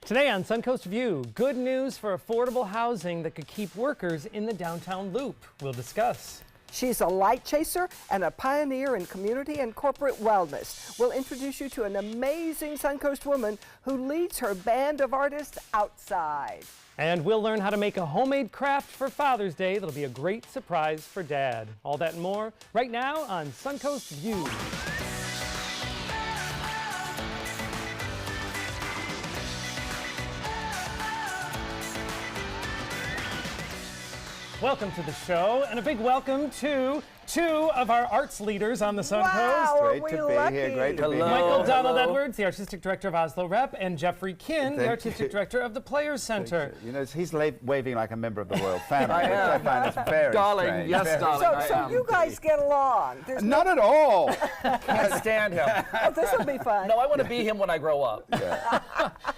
Today on Suncoast View, good news for affordable housing that could keep workers in the downtown loop. We'll discuss. She's a light chaser and a pioneer in community and corporate wellness. We'll introduce you to an amazing Suncoast woman who leads her band of artists outside. And we'll learn how to make a homemade craft for Father's Day that'll be a great surprise for Dad. All that and more right now on Suncoast View. Welcome to the show, and a big welcome to two of our arts leaders on the Suncoast. Wow, Great to be here. Great to be here. Michael Donald Edwards, the Artistic Director of Oslo Rep, and Jeffrey Kinn, the Artistic Director of the Players Center. You know, he's waving like a member of the royal family, which I find is very Darling, strange. yes, darling. So you guys get along. There's Not at all. Can't stand him. Oh, this will be fun. No, I want to be him when I grow up.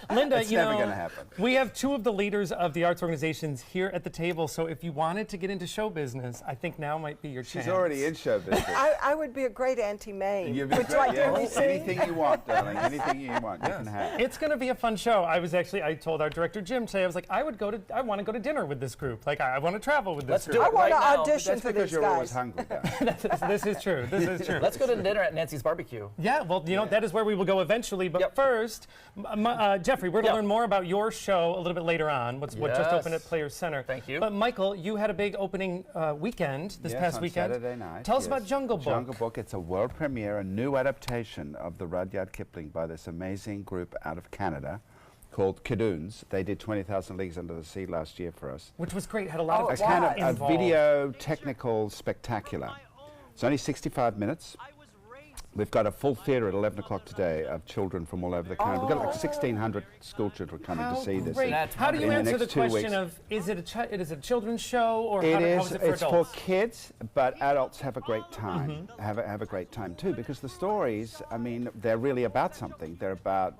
Linda, It's you never know, gonna happen. we have two of the leaders of the arts organizations here at the table, so if you wanted to get into show business, I think now might be your chance. She's already in show business. I would be a great Auntie May. You'd be Would you great, like to yeah. hear me sing? Anything you want, darling. Anything you want, you can have. It's going to be a fun show. I told our director Jim today, I was like, I want to go to dinner with this group. Like, I want to travel with this Let's group. do I it want right to now. audition That's for because these you're always guys. hungry, darling. This is true. This is true. Let's go to dinner at Nancy's barbecue. Yeah, well, you know, that is where we will go eventually. But Yep. first, Jeffrey, we're going to Yep. learn more about your show a little bit later on, what just opened at Yes. Players Center. Thank you. But Michael, you had a big opening weekend this Yes, past on weekend. Saturday night. Tell us yes. about Jungle Book. Jungle Book. It's a world premiere, a new adaptation of the Rudyard Kipling by this amazing group out of Canada called Cadoons. They did 20,000 Leagues Under the Sea last year for us. Which was great. Had a lot Oh, of A kind of a involved. video technical spectacular. It's only 65 minutes. We've got a full theatre at 11 o'clock today of children from all over the country. We've got like 1,600 school children coming How to see this. great. That's How do you in the answer the next 2 question weeks. of, is it a children's show, or It how is. is it for It's adults? for kids, but adults have a great time. Have a great time too, because the stories, I mean, they're really about something. They're about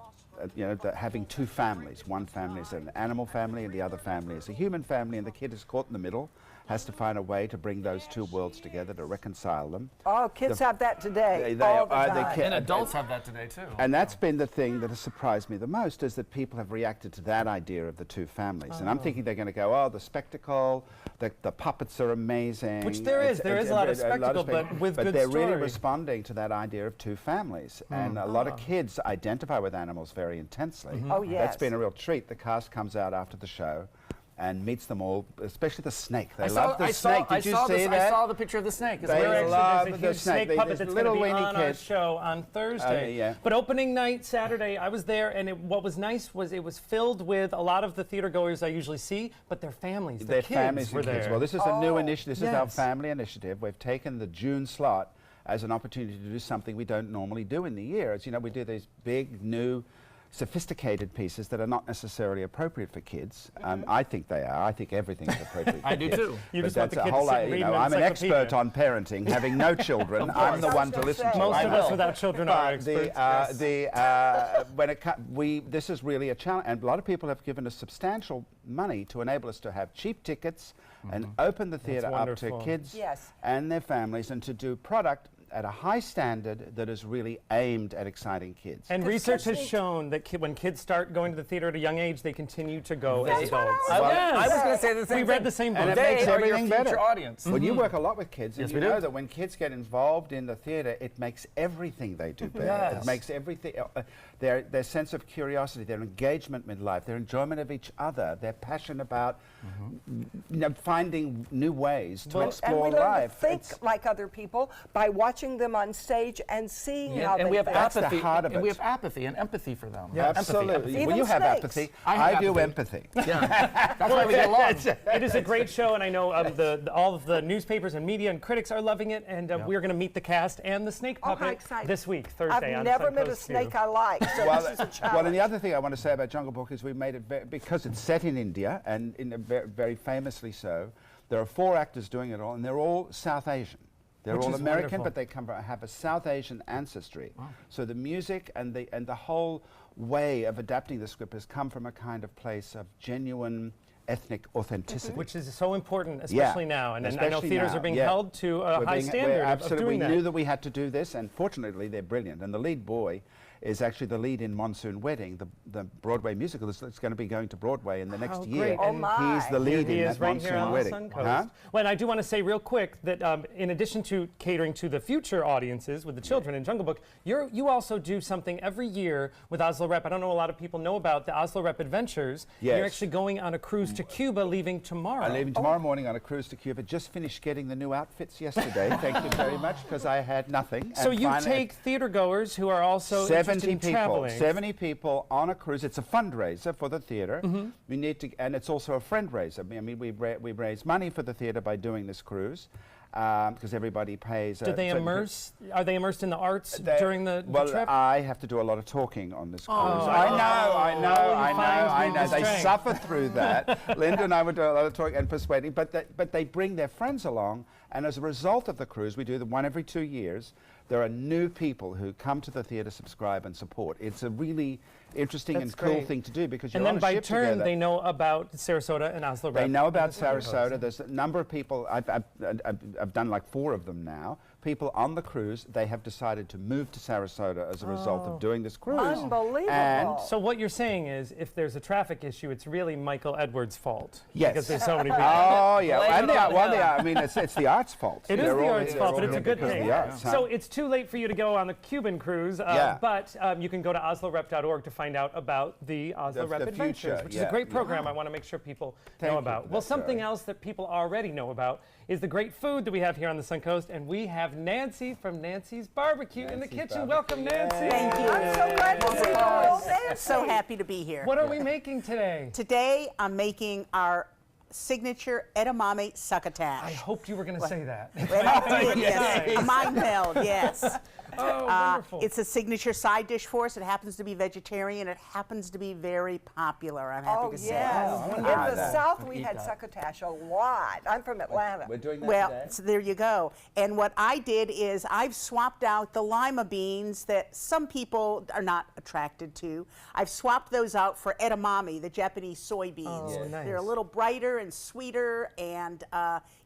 having two families. One family is an animal family, and the other family is a human family, and the kid is caught in the middle, has to find a way to bring those two worlds together to reconcile them. Oh, kids have that today. They all the are- time. they And adults have that today, too. And that's been the thing that has surprised me the most, is that people have reacted to that idea of the two families. And I'm thinking they're going to go, oh, the spectacle, the puppets are amazing. Which there is. There is a lot of spectacle, but with good they're really story. responding to that idea of two families. And a lot of kids identify with animals very intensely. Oh, yes. That's been a real treat. The cast comes out after the show and meets them all, especially the snake. They love the snake. Did you see that? I saw the picture of the snake. It's They very love There's a the huge snake. snake puppet There's that's going to little be weenie on our kids. show on Thursday. Yeah. But opening night, Saturday, I was there, and what was nice was it was filled with a lot of the theater goers I usually see, but their families, Their kids families were and there. kids. Well, this is a new initiative. This is our Yes. family initiative. We've taken the June slot as an opportunity to do something we don't normally do in the year. As you know, we do these big, new, sophisticated pieces that are not necessarily appropriate for kids. I think they are. I think everything is appropriate for I do kids. too. You But just want that's the a kids whole to sit lot, and read I'm an an encyclopedia. expert on parenting. Having no children, I'm the one to listen to. Most I of will. us without children are But the, experts. this is really a challenge, and a lot of people have given us substantial money to enable us to have cheap tickets and open the theatre up to wonderful. kids Yes. and their families, and to do product at a high standard that is really aimed at exciting kids. And research has Especially- shown that when kids start going to the theater at a young age, they continue to go as That's what I adults. was gonna Yes. I was going to say the same We thing. read the same book. And it They makes are your everything future better. audience. Well, you work a lot with kids, and Yes, you we do. know that when kids get involved in the theatre, it makes everything they do better. Yes. It makes everything, their sense of curiosity, their engagement with life, their enjoyment of each other, their passion about finding new ways to Well, And explore we learn life. to think like other people by watching them on stage and seeing Yeah, how and they we have think. That's the apathy. heart of and we it. have apathy and empathy for them. Yeah. Absolutely. Empathy. Well, Even you have snakes. apathy. I have do empathy. empathy. Yeah. That's why we get along. It is a great show, and I know all of the newspapers and media and critics are loving it, and we're going to meet the cast and the snake Oh, how puppet exciting. this week, Thursday. I've on never met a Suncoast snake View. I like, so this is a challenge. Well, and the other thing I want to say about Jungle Book is we made it because it's set in India, and very famously so. There are 4 actors doing it all, and they're all South Asian. They're Which all is American, wonderful. but they have a South Asian ancestry. So the music and the whole way of adapting the script has come from a kind of place of genuine ethnic authenticity. Which is so important, especially now. And I know Especially theaters now, are being yeah. held to a high standard of absolutely, doing we that. knew that we had to do this, and fortunately they're brilliant. And the lead boy is actually the lead in Monsoon Wedding, the Broadway musical. It's going to be going to Broadway in the next year. Great. And he's the lead he in is that right here Monsoon on Wedding. the Suncoast. Well, and I do want to say real quick that in addition to catering to the future audiences with the children in Jungle Book, you also do something every year with Oslo Rep. I don't know a lot of people know about the Oslo Rep Adventures. Yes. You're actually going on a cruise to Cuba, leaving tomorrow. I'm leaving tomorrow morning on a cruise to Cuba. Just finished getting the new outfits yesterday. Thank you very much, because I had nothing. So And you finally, take theater goers who are also interested in traveling. 70 people on a cruise. It's a fundraiser for the theater. We need to, and it's also a friend raiser. I mean, we raise money for the theater by doing this cruise, because everybody pays. Do they immerse? Are they immersed in the arts during the trip? I have to do a lot of talking on this cruise. Oh. I know. They strength. suffer through that. Linda and I would do a lot of talking and persuading, but they bring their friends along, and as a result of the cruise, we do the one every 2 years. There are new people who come to the theater, subscribe, and support. It's a really interesting and cool thing to do, because you're on a ship together. And then by turn, they know about Sarasota and Oslo Rep. They know about Sarasota. There's a number of people. I've done like 4 of them now. People on the cruise, they have decided to move to Sarasota as a result of doing this cruise. Unbelievable. And So what you're saying is, if there's a traffic issue, it's really Michael Edwards' fault. Yes. Because there's so many people. oh yeah, Blame it on him. I mean, it's the art's fault. It is They're the all art's here- fault, they're but it's all a good here because of thing. the arts, huh? So it's too late for you to go on the Cuban cruise, but you can go to oslorep.org to find out about the Oslo Rep the Adventures, future, which is a great program I want to make sure people know you. about. Well, That's something right. else that people already know about is the great food that we have here on the Suncoast, and we have Nancy from Nancy's Barbecue in the kitchen. Welcome, Nancy. Thank you. I'm so glad to see you, Nancy. So happy to be here. What are we making today? Today I'm making our signature edamame succotash. I hoped you were going to say that. Yes, a mind meld, yes. Oh, wonderful. It's a signature side dish for us. It happens to be vegetarian. It happens to be very popular, I'm happy to say. Yes. In the South, we had succotash a lot. I'm from Atlanta. We're doing that Well, today. so there you go. And what I did is I've swapped out the lima beans that some people are not attracted to. I've swapped those out for edamame, the Japanese soybeans. Oh, nice. They're a little brighter and sweeter, and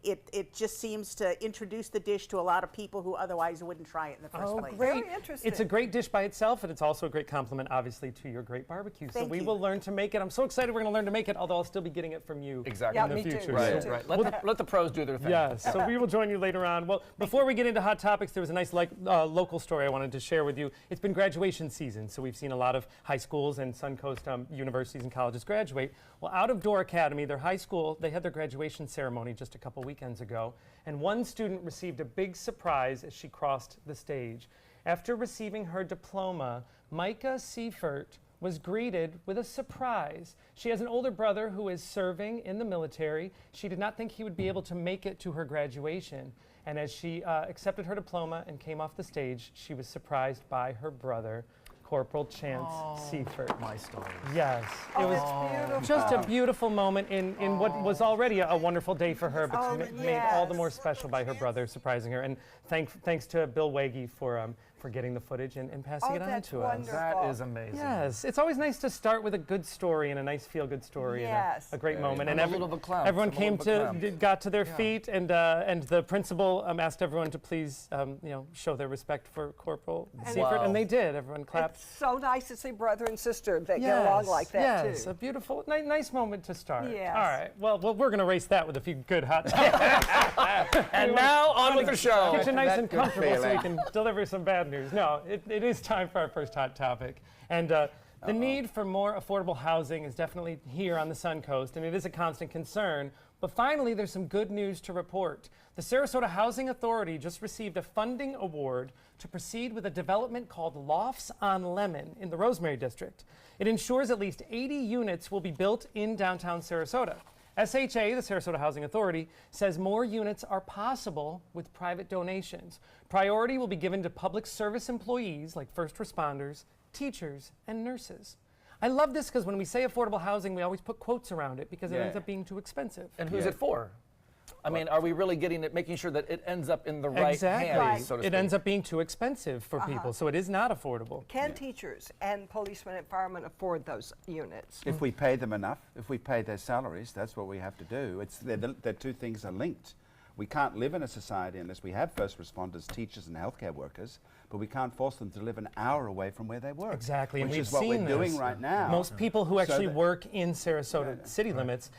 it just seems to introduce the dish to a lot of people who otherwise wouldn't try it in the first place. Great. Very interesting. It's a great dish by itself, and it's also a great compliment, obviously, to your great barbecue. So Thank we you. will learn to make it. I'm so excited we're going to learn to make it, although I'll still be getting it from you Exactly. Yeah, in the me too. future. Right, So- right. Let the pros do their thing. Yes, so we will join you later on. Well, before we get into hot topics, there was a nice local story I wanted to share with you. It's been graduation season, so we've seen a lot of high schools and Suncoast universities and colleges graduate. Well, Out of Door Academy, their high school, they had their graduation ceremony just a couple weekends ago, and one student received a big surprise as she crossed the stage. After receiving her diploma, Micah Seifert was greeted with a surprise. She has an older brother who is serving in the military. She did not think he would be able to make it to her graduation. And as she accepted her diploma and came off the stage, she was surprised by her brother, Corporal Chance Seifert. My story. Yes, it was Beautiful. just a beautiful moment in what was already a wonderful day for her, but made all the more yes. special by her brother surprising her. And thanks to Bill Waggy for getting the footage and passing it on that's to us. wonderful. That is amazing. Yes, it's always nice to start with a good story and a nice feel-good story Yes. and a great moment. I'm a little of a clown. everyone I'm a came little of a clown. got to their feet, and the principal asked everyone to please, show their respect for Corporal Seifert, and they did. Everyone clapped. It's so nice to see brother and sister that get along like that, yes, too. a beautiful, nice moment to start. Yes. All right. Well, we're going to race that with a few good hot topics. And now on with the show. Get you nice and good comfortable so we feeling. can deliver some bad news. No, it is time for our first hot topic. And the need for more affordable housing is definitely here on the Suncoast, and it is a constant concern. But finally, there's some good news to report. The Sarasota Housing Authority just received a funding award to proceed with a development called Lofts on Lemon in the Rosemary District. It ensures at least 80 units will be built in downtown Sarasota. SHA, the Sarasota Housing Authority, says more units are possible with private donations. Priority will be given to public service employees like first responders, teachers, and nurses. I love this because when we say affordable housing, we always put quotes around it because it ends up being too expensive. And who's it for? I mean, are we really getting it, making sure that it ends up in the right Exactly. hands, so to It speak? ends up being too expensive for people, so it is not affordable. Can teachers and policemen and firemen afford those units? If we pay them enough, if we pay their salaries, that's what we have to do. The two things are linked. We can't live in a society unless we have first responders, teachers, and healthcare workers. but we can't force them to live an hour away from where they work. Exactly, and which we've is what we're seen doing this. right now. Most people who actually that- work in Sarasota city limits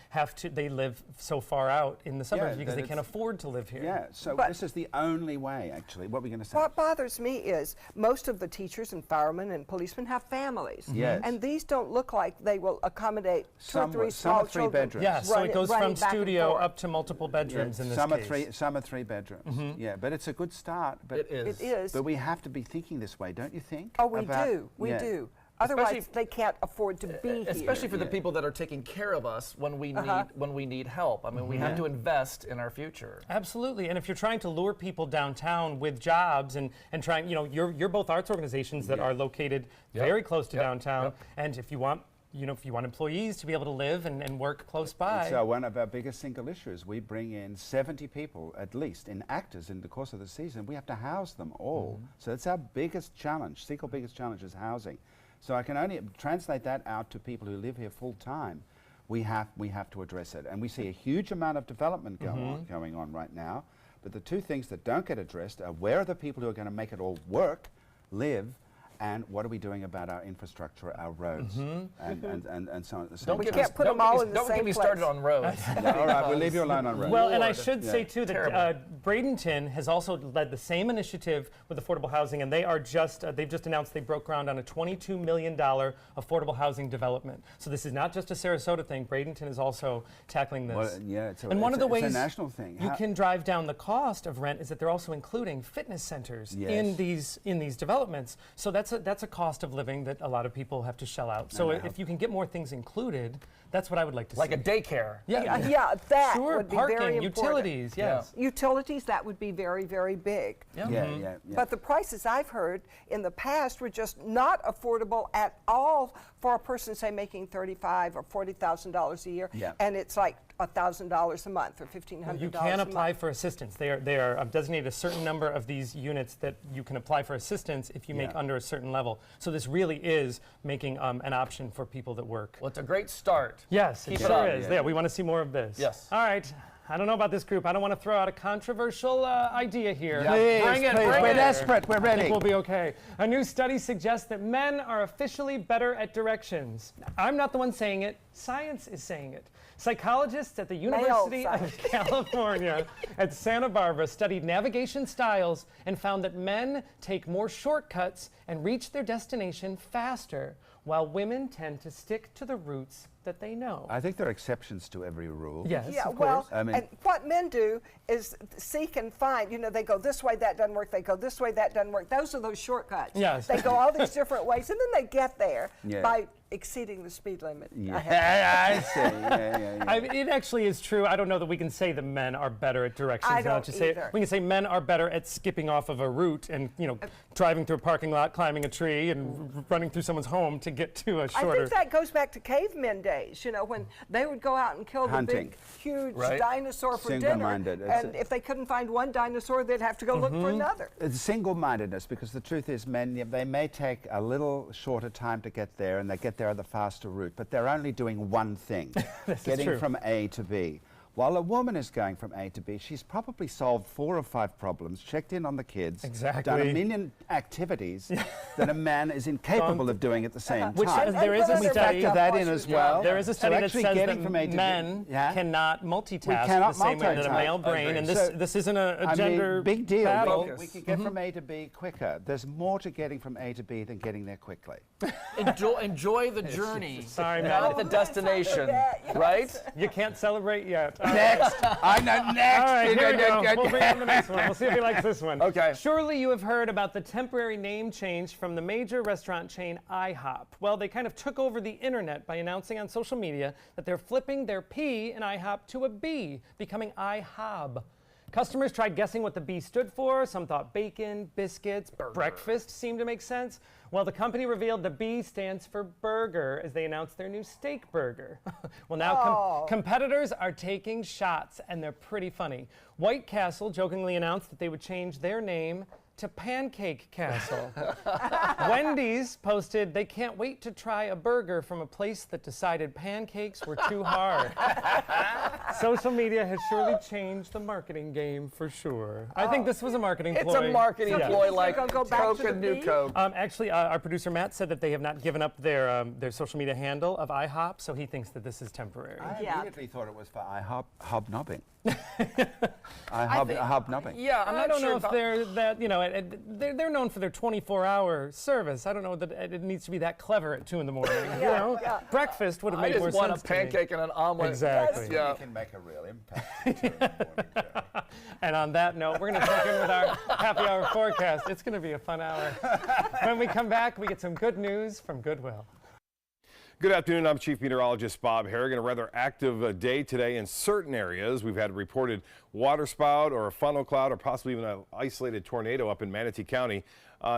they live so far out in the suburbs because that they can't afford to live here. Yeah, so But- this is the only way, actually. What were we going to say? What bothers me is most of the teachers and firemen and policemen have families. Yes. And these don't look like they will accommodate two or three Some are small three children. bedrooms. Yeah, so it goes from running back and studio forth. up to multiple bedrooms in this some case. are three bedrooms. Yeah, but it's a good start. But It is. It is. But we have to be thinking this way, don't you think? Oh, we About- do. We yeah. do. Otherwise, Especially- they can't afford to be Especially here. for the people that are taking care of us when we need help. I mean, we have to invest in our future. Absolutely, and if you're trying to lure people downtown with jobs and trying, you're both arts organizations that are located very close to downtown, and if you want employees to be able to live and work close by. So one of our biggest single issues, we bring in 70 people at least in actors in the course of the season. We have to house them all. So it's our biggest challenge. Single biggest challenge is housing. So I can only translate that out to people who live here full time. We have to address it, and we see a huge amount of development going on right now. But the two things that don't get addressed are where are the people who are going to make it all work, live, and what are we doing about our infrastructure, our roads, and so on. At the same We time. can't put them all in the Don't same get me place. started on roads. Yeah, all right, we'll leave you alone on roads. Well, and I Lord. should say too that Bradenton has also led the same initiative with affordable housing, and they've just announced they broke ground on a $22 million affordable housing development. So this is not just a Sarasota thing. Bradenton is also tackling this. Well, yeah, it's and one of the it's a ways national thing. you can drive down the cost of rent is that they're also including fitness centers in Yes. these developments. So that's a cost of living that a lot of people have to shell out. So if you can get more things included, that's what I would like to Like see. a daycare. Yeah, that Sure, would be parking, very important. utilities, yes. Utilities, that would be very, very big. Yeah. But the prices I've heard in the past were just not affordable at all for a person, say, making $35,000 or $40,000 a year, Yeah. and it's like $1,000 a month or $1,500 You can apply for assistance. They are designated a certain number of these units that you can apply for assistance if you make Yeah. under a certain level. So this really is making an option for people that work. Well, it's a great start. Yes, Keep it it sure up. is. Yeah, we want to see more of this. Yes. All right. I don't know about this group. I don't want to throw out a controversial idea here. Please, Bring it, please. bring We're it. desperate. We're I ready. think we'll be okay. A new study suggests that men are officially better at directions. I'm not the one saying it. Science is saying it. Psychologists at the University of science. California at Santa Barbara studied navigation styles and found that men take more shortcuts and reach their destination faster, while women tend to stick to the routes that they know. I think there are exceptions to every rule. Yes, Yeah, of well, course. I mean- and what men do is seek and find. They go this way, that doesn't work. They go this way, that doesn't work. Those are those shortcuts. Yes. They go all these different ways, and then they get there Yeah. by exceeding the speed limit. Yeah, I have- I see. Yeah. It actually is true. I don't know that we can say the men are better at directions. I Now don't that you say it. either. We can say men are better at skipping off of a route and driving through a parking lot, climbing a tree, and running through someone's home to get to a I shorter. think that goes back to cavemen days, when they would go out and kill the Hunting. big, huge Right. dinosaur for dinner. Single-minded. It's And if they couldn't find one dinosaur, they'd have to go look for another. It's single-mindedness, because the truth is men, they may take a little shorter time to get there, and they get there at the faster route, but they're only doing one thing, getting true. from A to B. While a woman is going from A to B, she's probably solved 4 or 5 problems, checked in on the kids, Exactly. done a million activities that a man is incapable of doing at the same Which time. there is a we study. factor that in as well. There is a study so that actually says getting that from A to B, men cannot multitask cannot the same way that a multitask. male brain, Agreed. and So, this isn't a I gender mean, big deal. battle. We can get from A to B quicker. There's more to getting from A to B than getting there quickly. Enjoy the journey. Sorry, not man. the destination, that, yes. right? You can't celebrate yet. Next! I know, next! All right, here we go. We'll bring on the next one. We'll see if he likes this one. Okay. Surely you have heard about the temporary name change from the major restaurant chain IHOP. Well, they kind of took over the internet by announcing on social media that they're flipping their P in IHOP to a B, becoming IHOB. Customers tried guessing what the B stood for. Some thought bacon, biscuits, breakfast seemed to make sense. Well, the company revealed the B stands for burger as they announced their new steak burger. Well, now competitors are taking shots, and they're pretty funny. White Castle jokingly announced that they would change their name to Pancake Castle. Wendy's posted they can't wait to try a burger from a place that decided pancakes were too hard. Social media has surely changed the marketing game for sure. I think this was a marketing ploy. It's a marketing ploy like Go back Coke to the and New beef? Coke. Actually, our producer Matt said that they have not given up their social media handle of IHOP, so he thinks that this is temporary. I Yeah. immediately thought it was for hobnobbing. Hobnobbing. Yeah, I'm I not don't sure know if about- they're that, they're known for their 24-hour service. I don't know that it needs to be that clever at 2 in the morning. yeah. Breakfast would have I made more just want a sense to me. pancake and an omelet. Exactly. Yeah. You can make a real impact. And on that note, we're going to check in with our happy hour forecast. It's going to be a fun hour. When we come back, we get some good news from Goodwill. Good afternoon. I'm Chief Meteorologist Bob Harrigan. A rather active day today in certain areas. We've had reported waterspout or a funnel cloud or possibly even an isolated tornado up in Manatee County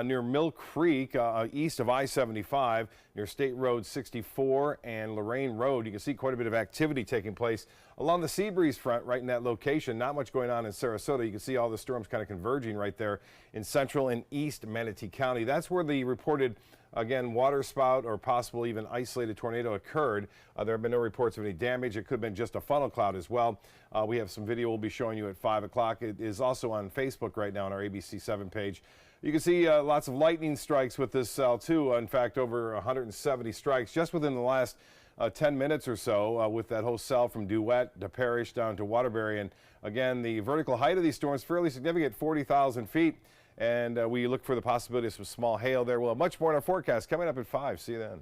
near Mill Creek, east of I-75, near State Road 64 and Lorraine Road. You can see quite a bit of activity taking place along the sea breeze front right in that location. Not much going on in Sarasota. You can see all the storms kind of converging right there in central and east Manatee County. That's where the reported waterspout or possible even isolated tornado occurred. There have been no reports of any damage. It could have been just a funnel cloud as well. We have some video we'll be showing you at 5 o'clock. It is also on Facebook right now on our ABC 7 page. You can see lots of lightning strikes with this cell too. In fact, over 170 strikes just within the last 10 minutes or so with that whole cell from DeWitt to Parrish down to Waterbury. And again, the vertical height of these storms fairly significant, 40,000 feet. And we look for the possibility of some small hail there. We'll have much more in our forecast coming up at 5. See you then.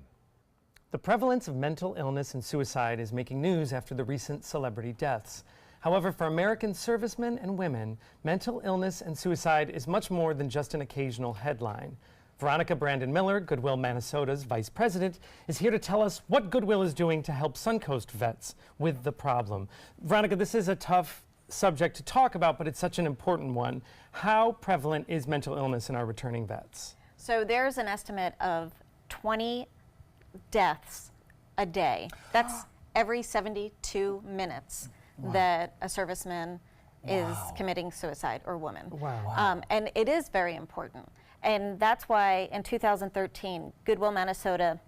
The prevalence of mental illness and suicide is making news after the recent celebrity deaths. However, for American servicemen and women, mental illness and suicide is much more than just an occasional headline. Veronica Brandon Miller, Goodwill Minnesota's vice president, is here to tell us what Goodwill is doing to help Suncoast vets with the problem. Veronica, this is a tough subject to talk about, but it's such an important one. How prevalent is mental illness in our returning vets? So there's an estimate of 20 deaths a day. That's every 72 minutes that a serviceman is committing suicide or woman. And it is very important. And that's why in 2013, Goodwill Minnesota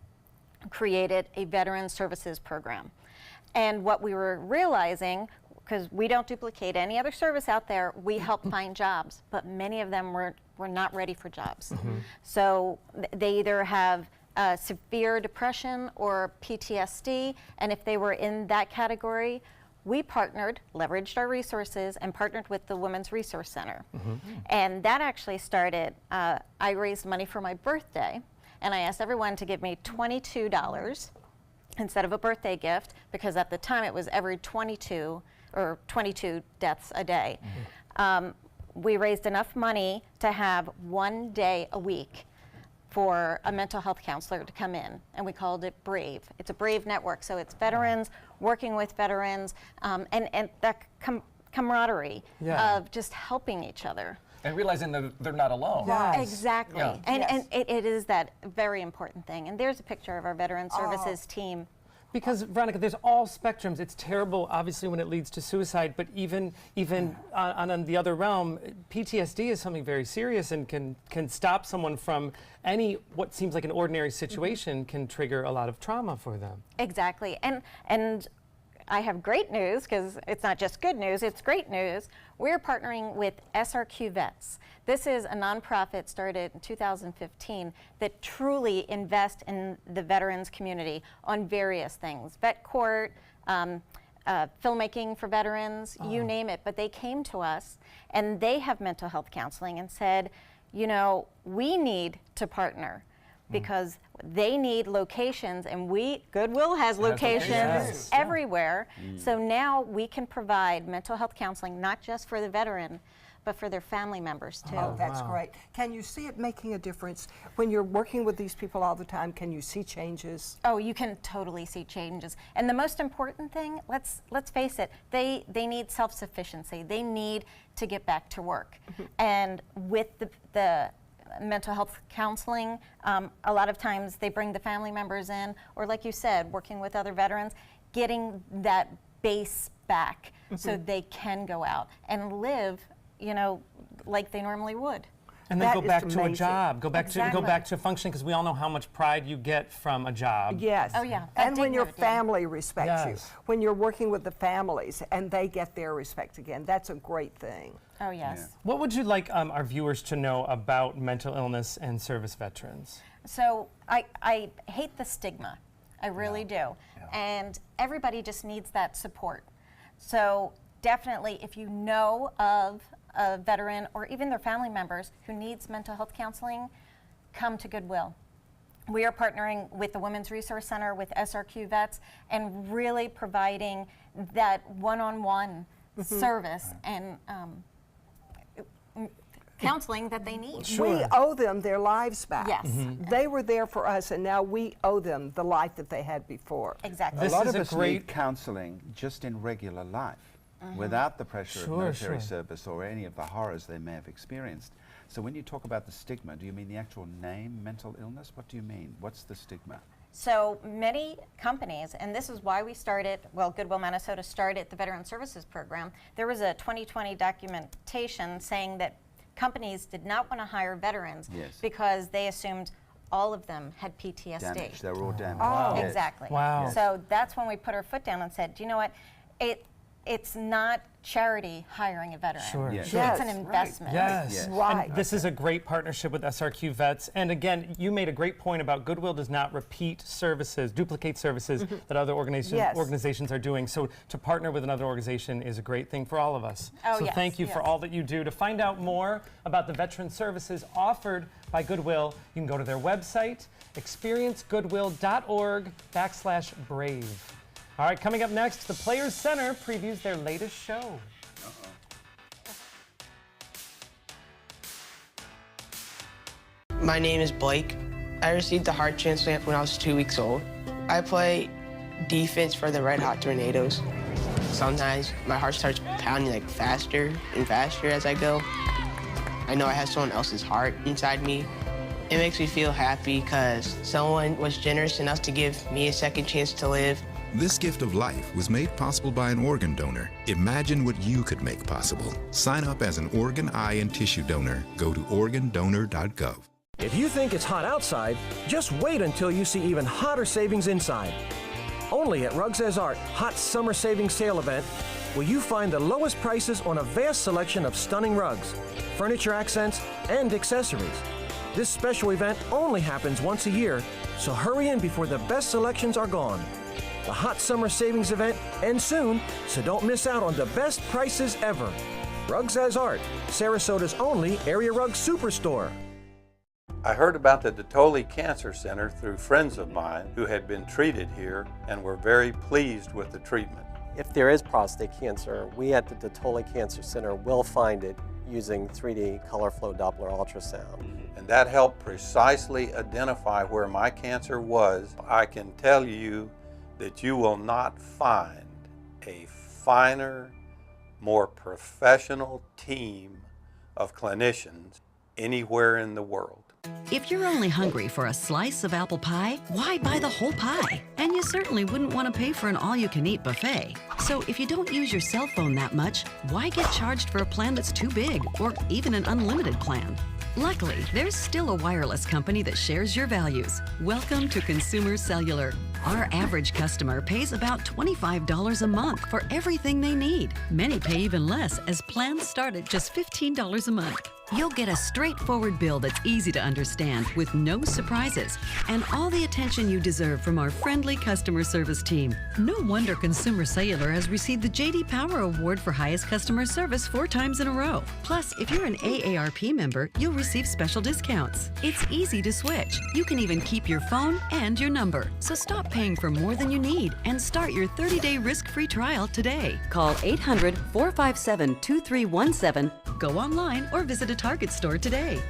created a veteran services program. And what we were realizing, because we don't duplicate any other service out there, we help find jobs, but many of them were not ready for jobs. So they either have severe depression or PTSD, and if they were in that category, we partnered, leveraged our resources, and partnered with the Women's Resource Center. And that actually started, I raised money for my birthday, and I asked everyone to give me $22 instead of a birthday gift, because at the time it was every 22 deaths a day. We raised enough money to have 1 day a week for a mental health counselor to come in, and we called it BRAVE. It's a BRAVE network, so it's veterans working with veterans, and that camaraderie of just helping each other. And realizing that they're not alone. Yes. Exactly. Yeah. And it is that very important thing. And there's a picture of our veteran services team. Because, Veronica, there's all spectrums. It's terrible, obviously, when it leads to suicide, but even on the other realm, PTSD is something very serious and can stop someone from what seems like an ordinary situation can trigger a lot of trauma for them. Exactly. And I have great news, because it's not just good news, it's great news. We're partnering with SRQ Vets. This is a nonprofit started in 2015 that truly invests in the veterans community on various things. Vet court, filmmaking for veterans, you name it. But they came to us, and they have mental health counseling, and said, we need to partner, because they need locations, and Goodwill has locations everywhere. So now we can provide mental health counseling, not just for the veteran, but for their family members too. Oh, that's great. Can you see it making a difference? When you're working with these people all the time, can you see changes? Oh, you can totally see changes. And the most important thing, let's face it, they need self-sufficiency. They need to get back to work. And with the mental health counseling, a lot of times they bring the family members in, or like you said, working with other veterans, getting that base back so they can go out and live, like they normally would. And then That go is back to a amazing. job, go back Exactly. to functioning, because we all know how much pride you get from a job. Yes. Oh, yeah. That And when your dignity. family respects you, Yes. when you're working with the families and they get their respect again, that's a great thing. Oh, yes. What would you like our viewers to know about mental illness and service veterans? So I hate the stigma. I really do. And everybody just needs that support. So definitely, if you know of a veteran or even their family members who needs mental health counseling, come to Goodwill. We are partnering with the Women's Resource Center, with SRQ Vets, and really providing that one-on-one service and counseling that they need. We owe them their lives back. Yes. They were there for us, and now we owe them the life that they had before. Exactly. This a lot is of a us great- need counseling just in regular life, without the pressure of military service or any of the horrors they may have experienced. So when you talk about the stigma, do you mean the actual name, mental illness? What do you mean? What's the stigma? So many companies, and this is why we started, well, Goodwill Minnesota started the Veteran Services Program. There was a 2020 documentation saying that companies did not want to hire veterans because they assumed all of them had PTSD. Damage. They were all damaged. Oh. Yes. Exactly. Wow. So that's when we put our foot down and said, do you know what? It's not charity hiring a veteran. Sure. Yes. Yes. It's an investment. Yes. Yes. Right. And this is a great partnership with SRQ Vets. And again, you made a great point about Goodwill does not repeat services, duplicate services that other organizations are doing. So to partner with another organization is a great thing for all of us. Oh, so yes, thank you for yes. all that you do. To find out more about the veteran services offered by Goodwill, you can go to their website, experiencegoodwill.org/brave. All right, coming up next, the Players Center previews their latest show. My name is Blake. I received a heart transplant when I was 2 weeks old. I play defense for the Red Hot Tornadoes. Sometimes my heart starts pounding like faster and faster as I go. I know I have someone else's heart inside me. It makes me feel happy because someone was generous enough to give me a second chance to live. This gift of life was made possible by an organ donor. Imagine what you could make possible. Sign up as an organ, eye, and tissue donor. Go to organdonor.gov. If you think it's hot outside, just wait until you see even hotter savings inside. Only at Rugs As Art Hot Summer Savings Sale event will you find the lowest prices on a vast selection of stunning rugs, furniture accents, and accessories. This special event only happens once a year, so hurry in before the best selections are gone. The Hot Summer Savings event ends soon, so don't miss out on the best prices ever. Rugs As Art, Sarasota's only area rug superstore. I heard about the Dotoli Cancer Center through friends of mine who had been treated here and were very pleased with the treatment. If there is prostate cancer, we at the Dotoli Cancer Center will find it using 3D color flow Doppler ultrasound. And that helped precisely identify where my cancer was. I can tell you that you will not find a finer, more professional team of clinicians anywhere in the world. If you're only hungry for a slice of apple pie, why buy the whole pie? And you certainly wouldn't want to pay for an all-you-can-eat buffet. So if you don't use your cell phone that much, why get charged for a plan that's too big or even an unlimited plan? Luckily, there's still a wireless company that shares your values. Welcome to Consumer Cellular. Our average customer pays about $25 a month for everything they need. Many pay even less, as plans start at just $15 a month. You'll get a straightforward bill that's easy to understand with no surprises and all the attention you deserve from our friendly customer service team. No wonder Consumer Cellular has received the J.D. Power Award for highest customer service 4 times in a row. Plus, if you're an AARP member, you'll receive special discounts. It's easy to switch. You can even keep your phone and your number. So stop paying for more than you need and start your 30-day risk-free trial today. Call 800-457-2317, go online, or visit a Target store today.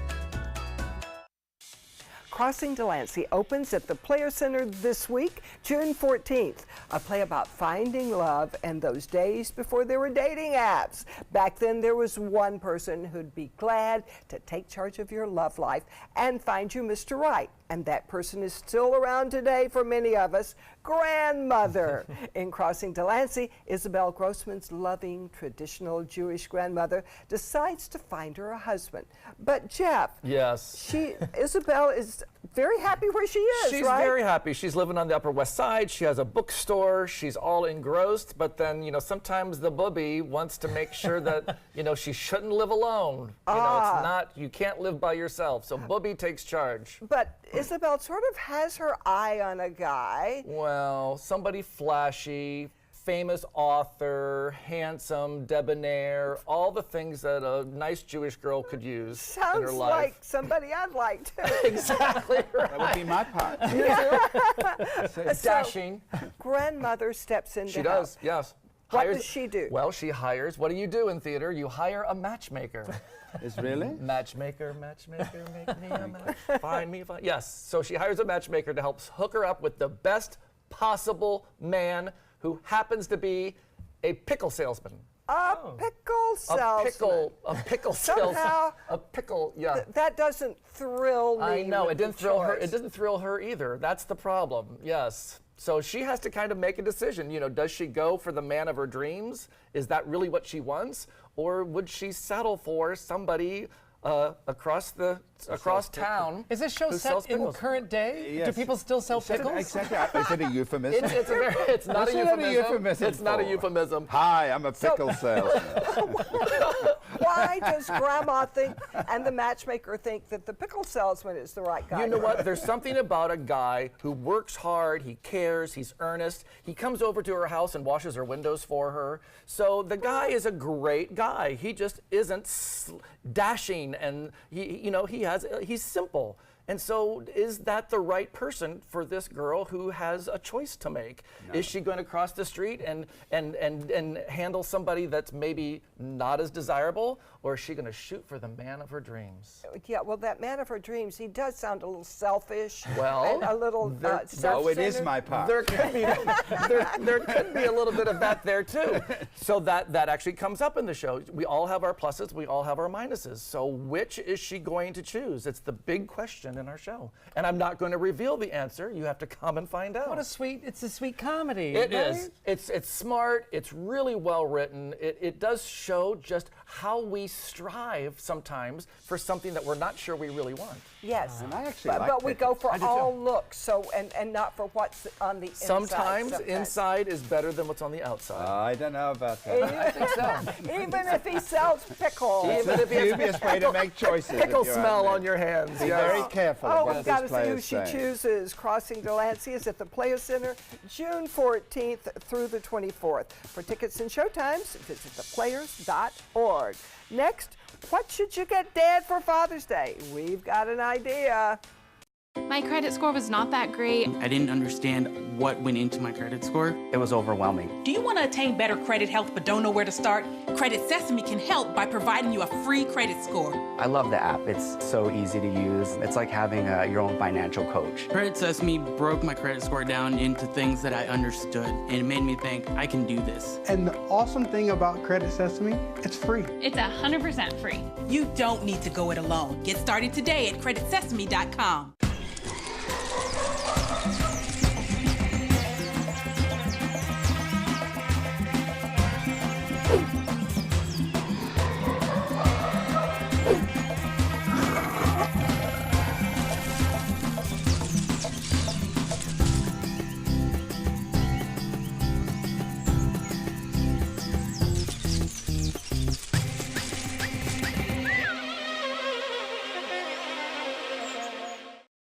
Crossing Delancey opens at the Player Center this week, June 14th. A play about finding love and those days before there were dating apps. Back then, there was one person who'd be glad to take charge of your love life and find you Mr. Right. And that person is still around today for many of us, grandmother. In Crossing Delancey, Isabel Grossman's loving, traditional Jewish grandmother decides to find her a husband. But Jeff, yes, Isabel is very happy where she is, She's right? very happy. She's living on the Upper West Side. She has a bookstore. She's all engrossed. But then, you know, sometimes the booby wants to make sure that, you know, she shouldn't live alone. You know, it's not, you can't live by yourself. So booby takes charge. But Isabel sort of has her eye on a guy. Well, somebody flashy, famous author, handsome, debonair, all the things that a nice Jewish girl could use in her Sounds life. like somebody I'd like to. Exactly right. That would be my part. Dashing. Grandmother steps into She does, house. yes. What does she do? Well, she hires, what do you do in theater? You hire a matchmaker. Is really? Matchmaker, make me a match. Find me, yes. So she hires a matchmaker to help hook her up with the best possible man who happens to be a pickle salesman. A pickle salesman. A pickle salesman. Somehow, A pickle, yeah. that doesn't thrill me. I know, with it didn't the thrill her. choice. It doesn't thrill her either. That's the problem. Yes. So she has to kind of make a decision. You know, does she go for the man of her dreams? Is that really what she wants, or would she settle for somebody across town? Is this show who set sells in pickles? current day? Yes. Do people still sell pickles? Exactly. Is it a euphemism? It's not a What's that a euphemism. euphemism It's not a for? euphemism. Hi, I'm a pickle salesman. Why does Grandma think and the matchmaker think that the pickle salesman is the right guy? You know what? There's something about a guy who works hard, he cares, he's earnest. He comes over to her house and washes her windows for her. So the guy is a great guy. He just isn't dashing, and he's simple. And so is that the right person for this girl who has a choice to make? No. Is she going to cross the street and handle somebody that's maybe not as desirable, or is she going to shoot for the man of her dreams? Yeah, well, that man of her dreams, he does sound a little selfish. Well, and a little self-centered. Oh, it is my part. There could be a little bit of that there too. So that actually comes up in the show. We all have our pluses, we all have our minuses. So which is she going to choose? It's the big question in our show. And I'm not going to reveal the answer. You have to come and find out. It's a sweet comedy. It right? is. It's smart. It's really well written. It does show just how we strive sometimes for something that we're not sure we really want. Yes, and I actually like but we go for I do all too. looks, so and not for what's on the inside. Sometimes inside is better than what's on the outside. I don't know about that. I think so. Even if he sells pickles. Even if he has dubious way to make choices. pickle if you're smell out there. on your hands. Be yes. very careful of Oh, what we've this got to see play who is she saying. chooses. Crossing Delancey is at the Playa Center, June 14th through the 24th. For tickets and showtimes, visit theplayers.org. Next, what should you get Dad for Father's Day? We've got an idea. My credit score was not that great. I didn't understand what went into my credit score. It was overwhelming. Do you want to attain better credit health but don't know where to start? Credit Sesame can help by providing you a free credit score. I love the app. It's so easy to use. It's like having your own financial coach. Credit Sesame broke my credit score down into things that I understood, and it made me think, I can do this. And the awesome thing about Credit Sesame, it's free. It's 100% free. You don't need to go it alone. Get started today at creditsesame.com.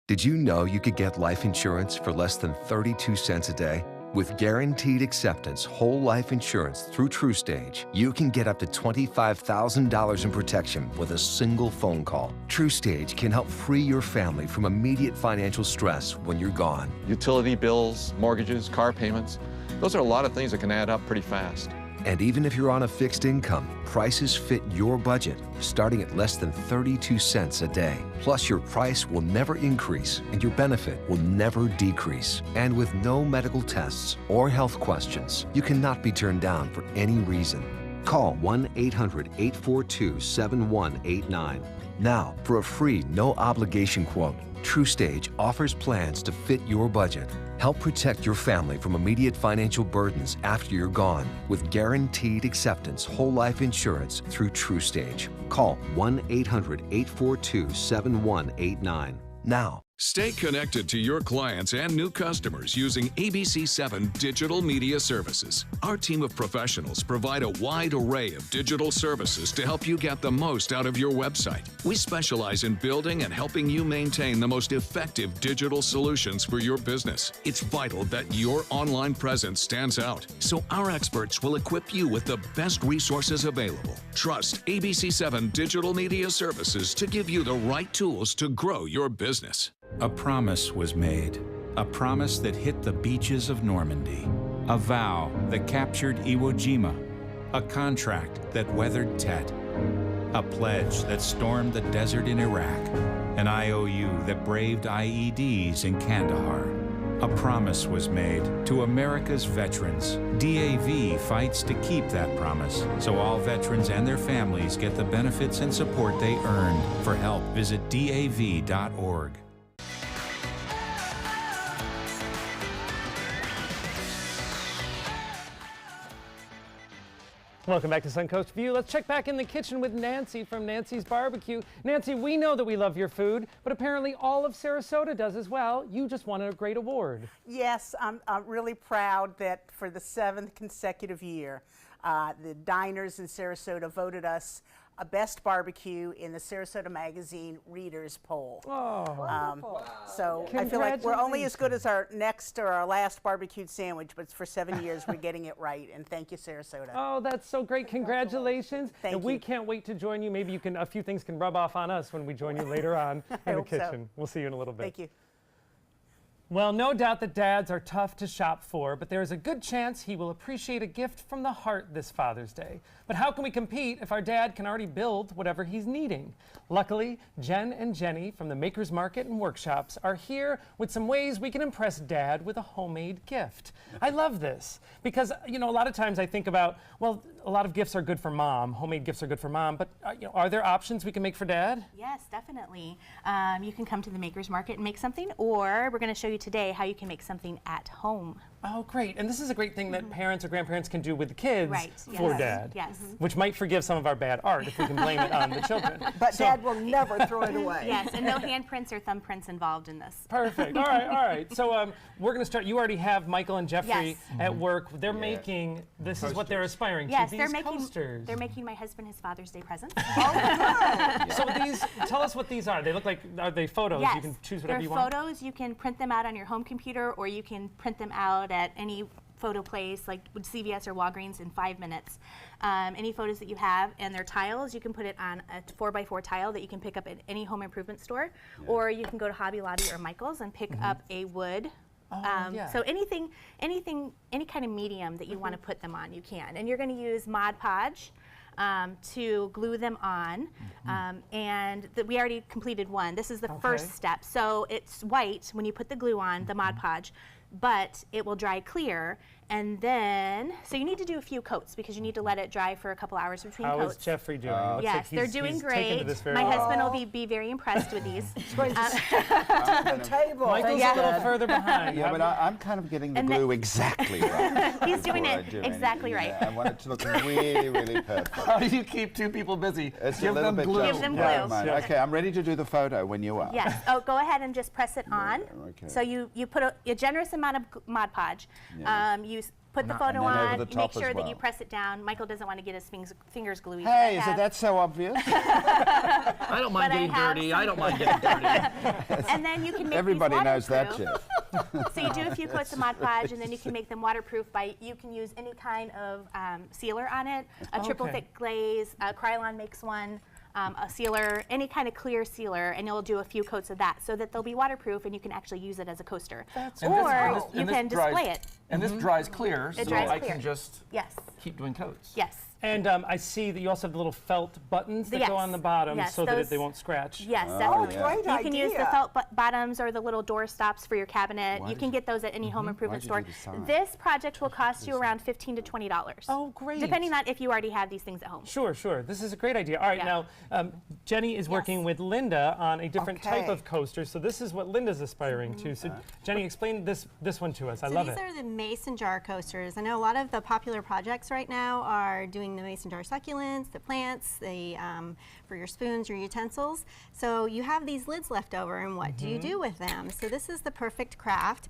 Did you know you could get life insurance for less than 32 cents a day? With guaranteed acceptance whole life insurance through TrueStage, you can get up to $25,000 in protection with a single phone call. TrueStage can help free your family from immediate financial stress when you're gone. Utility bills, mortgages, car payments, those are a lot of things that can add up pretty fast. And even if you're on a fixed income, prices fit your budget, starting at less than 32 cents a day. Plus, your price will never increase and your benefit will never decrease. And with no medical tests or health questions, you cannot be turned down for any reason. Call 1-800-842-7189. Now, for a free, no-obligation quote, TrueStage offers plans to fit your budget. Help protect your family from immediate financial burdens after you're gone with guaranteed acceptance whole life insurance through TrueStage. Call 1-800-842-7189 now. Stay connected to your clients and new customers using ABC7 Digital Media Services. Our team of professionals provide a wide array of digital services to help you get the most out of your website. We specialize in building and helping you maintain the most effective digital solutions for your business. It's vital that your online presence stands out, so our experts will equip you with the best resources available. Trust ABC7 Digital Media Services to give you the right tools to grow your business. A promise was made, a promise that hit the beaches of Normandy, a vow that captured Iwo Jima, a contract that weathered Tet, a pledge that stormed the desert in Iraq, an IOU that braved IEDs in Kandahar. A promise was made to America's veterans. DAV fights to keep that promise, so all veterans and their families get the benefits and support they earned. For help, visit DAV.org. Welcome back to Suncoast View. Let's check back in the kitchen with Nancy from Nancy's Barbecue. Nancy, we know that we love your food, but apparently all of Sarasota does as well. You just won a great award. Yes, I'm really proud that for the 7th consecutive year, the diners in Sarasota voted us a best barbecue in the Sarasota Magazine Readers Poll. Oh, so I feel like we're only as good as our next or our last barbecued sandwich, but for 7 years we're getting it right. And thank you, Sarasota. Oh, that's so great. Congratulations. Thank and you. we can't wait to join you. Maybe a few things can rub off on us when we join you later on in the hope so. kitchen. We'll see you in a little bit. Thank you. Well, no doubt that dads are tough to shop for, but there is a good chance he will appreciate a gift from the heart this Father's Day. But how can we compete if our dad can already build whatever he's needing? Luckily, Jen and Jenny from the Makers Market and Workshops are here with some ways we can impress Dad with a homemade gift. I love this because, you know, a lot of times I think about, well, a lot of gifts are good for Mom. Homemade gifts are good for Mom, but are there options we can make for Dad? Yes, definitely. You can come to the Makers Market and make something, or we're going to show you today how you can make something at home. Oh, great. And this is a great thing that parents or grandparents can do with the kids for yes. Dad. Yes. Which might forgive some of our bad art if we can blame it on the children. But Dad will never throw it away. Yes, and no handprints or thumbprints involved in this. Perfect. All right. So we're going to start. You already have Michael and Jeffrey Yes. at work. They're making, this is what they're aspiring Yes, to, they're these making coasters. they're making my husband his Father's Day present. So these, tell us what these are. They look like, are they photos? Yes. You can choose whatever They're you want. photos. You can print them out on your home computer, or you can print them out at any photo place like CVS or Walgreens in 5 minutes. Any photos that you have, and they're tiles, you can put it on a 4x4 tile that you can pick up at any home improvement store, or you can go to Hobby Lobby or Michael's and pick up a wood. So anything, any kind of medium that you want to put them on, you can. And you're going to use Mod Podge to glue them on. And we already completed one. This is the first step. So it's white when you put the glue on, the Mod Podge, but it will dry clear. And then, so you need to do a few coats because you need to let it dry for a couple hours between coats. How is Jeffrey doing? Looks Yes, like they're doing he's taken to great. this very My well. husband will be very impressed with these. the table. Michael's a little further behind. Yeah, but I'm kind of getting the glue exactly right. He's doing before it I do exactly anything. right. Yeah, I want it to look really, really perfect. How do you keep two people busy? It's Give a little them bit glue. Give them Never glue. mind. Yes. Okay, I'm ready to do the photo when you are. Yes. Oh, go ahead and just press it on. Okay. So you put a generous amount of Mod Podge. Yeah. You put the And photo then over on. the You top make sure as that you well. press it down. Michael doesn't want to get his fingers gluey. but Hey, I is have- that so obvious? I don't mind But I getting have dirty. some- I don't mind getting dirty. And then you can make Everybody these knows that, waterproof. Jeff. So you do a few coats of Mod Podge, and then you can make them waterproof by, you can use any kind of sealer on it, a triple thick glaze, Krylon makes one, a sealer, any kind of clear sealer, and you'll do a few coats of that so that they'll be waterproof and you can actually use it as a coaster. Or you can display it. And this dries clear, It so dries I clear. can just Yes. keep doing coats. Yes. And I see that you also have the little felt buttons that go on the bottom so that they won't scratch. Yes, definitely. Great you can use the idea. felt bottoms or the little door stops for your cabinet. You can get those at any home improvement store. This project will cost you around $15 to $20. Oh, great. Depending on if you already have these things at home. Sure, sure. This is a great idea. All right, now Jenny is working with Linda on a different type of coaster. So this is what Linda's aspiring to. So Jenny, explain this one to us. I love it. These are the mason jar coasters. I know a lot of the popular projects right now are doing the mason jar succulents, the plants, the for your spoons, your utensils. So you have these lids left over, and what do you do with them? So this is the perfect craft.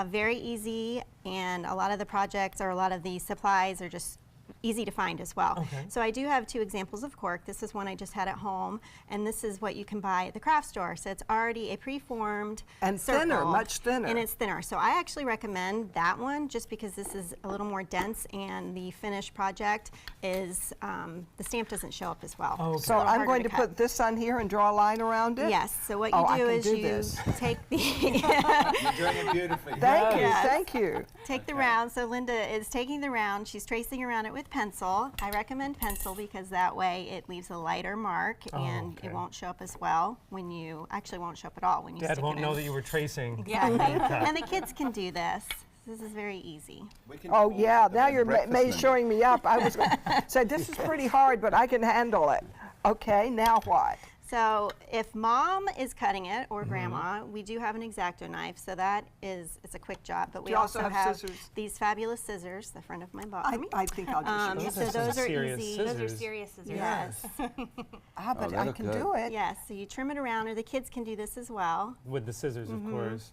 Very easy, and a lot of the projects or a lot of the supplies are just easy to find as well. Okay. So I do have 2 examples of cork. This is one I just had at home, and this is what you can buy at the craft store. So it's already a preformed and circle, thinner, much thinner. and it's thinner. So I actually recommend that one just because this is a little more dense, and the finished project is the stamp doesn't show up as well. Okay. It's a So little I'm harder going to to cut. put this on here and draw a line around it? Yes. So what you do is you take the You're doing it beautifully. Thank you, Yes. thank you. Take the round. So Linda is taking the round. She's tracing around it with pencil. I recommend pencil because that way it leaves a lighter mark and it won't show up as well when you actually won't show up at all when you Dad stick won't it know in. that you were tracing. Exactly. And the kids can do this. This is very easy. Oh yeah, now you're showing me up. I was going to say this is pretty hard, but I can handle it. Okay, now what? So if mom is cutting it or grandma, we do have an X-Acto knife, so that is it's a quick job. But we you also also have scissors? these fabulous scissors, the front of my bottom. I think I'll just so those are serious easy. scissors. Those are serious scissors. Yes. but I can do it. Yes. So you trim it around, or the kids can do this as well. With the scissors, of course.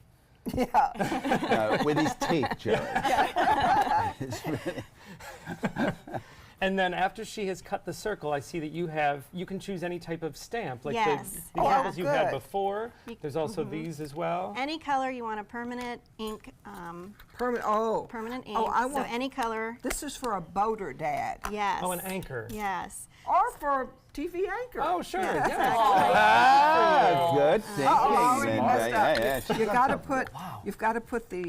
Yeah. No, with his teeth, Jerry. And then after she has cut the circle, I see that you can choose any type of stamp. Like Yes. the examples you had good. before. There's also these as well. Any color you want, a permanent ink. Permanent ink. Oh, I so want any color. This is for a boater, Dad. Yes. Oh, an anchor. Yes. Or for a TV anchor. Oh, sure. Yes. Yeah. Ah, good thinking. already messed up. Yeah. You got to put. You've got to put the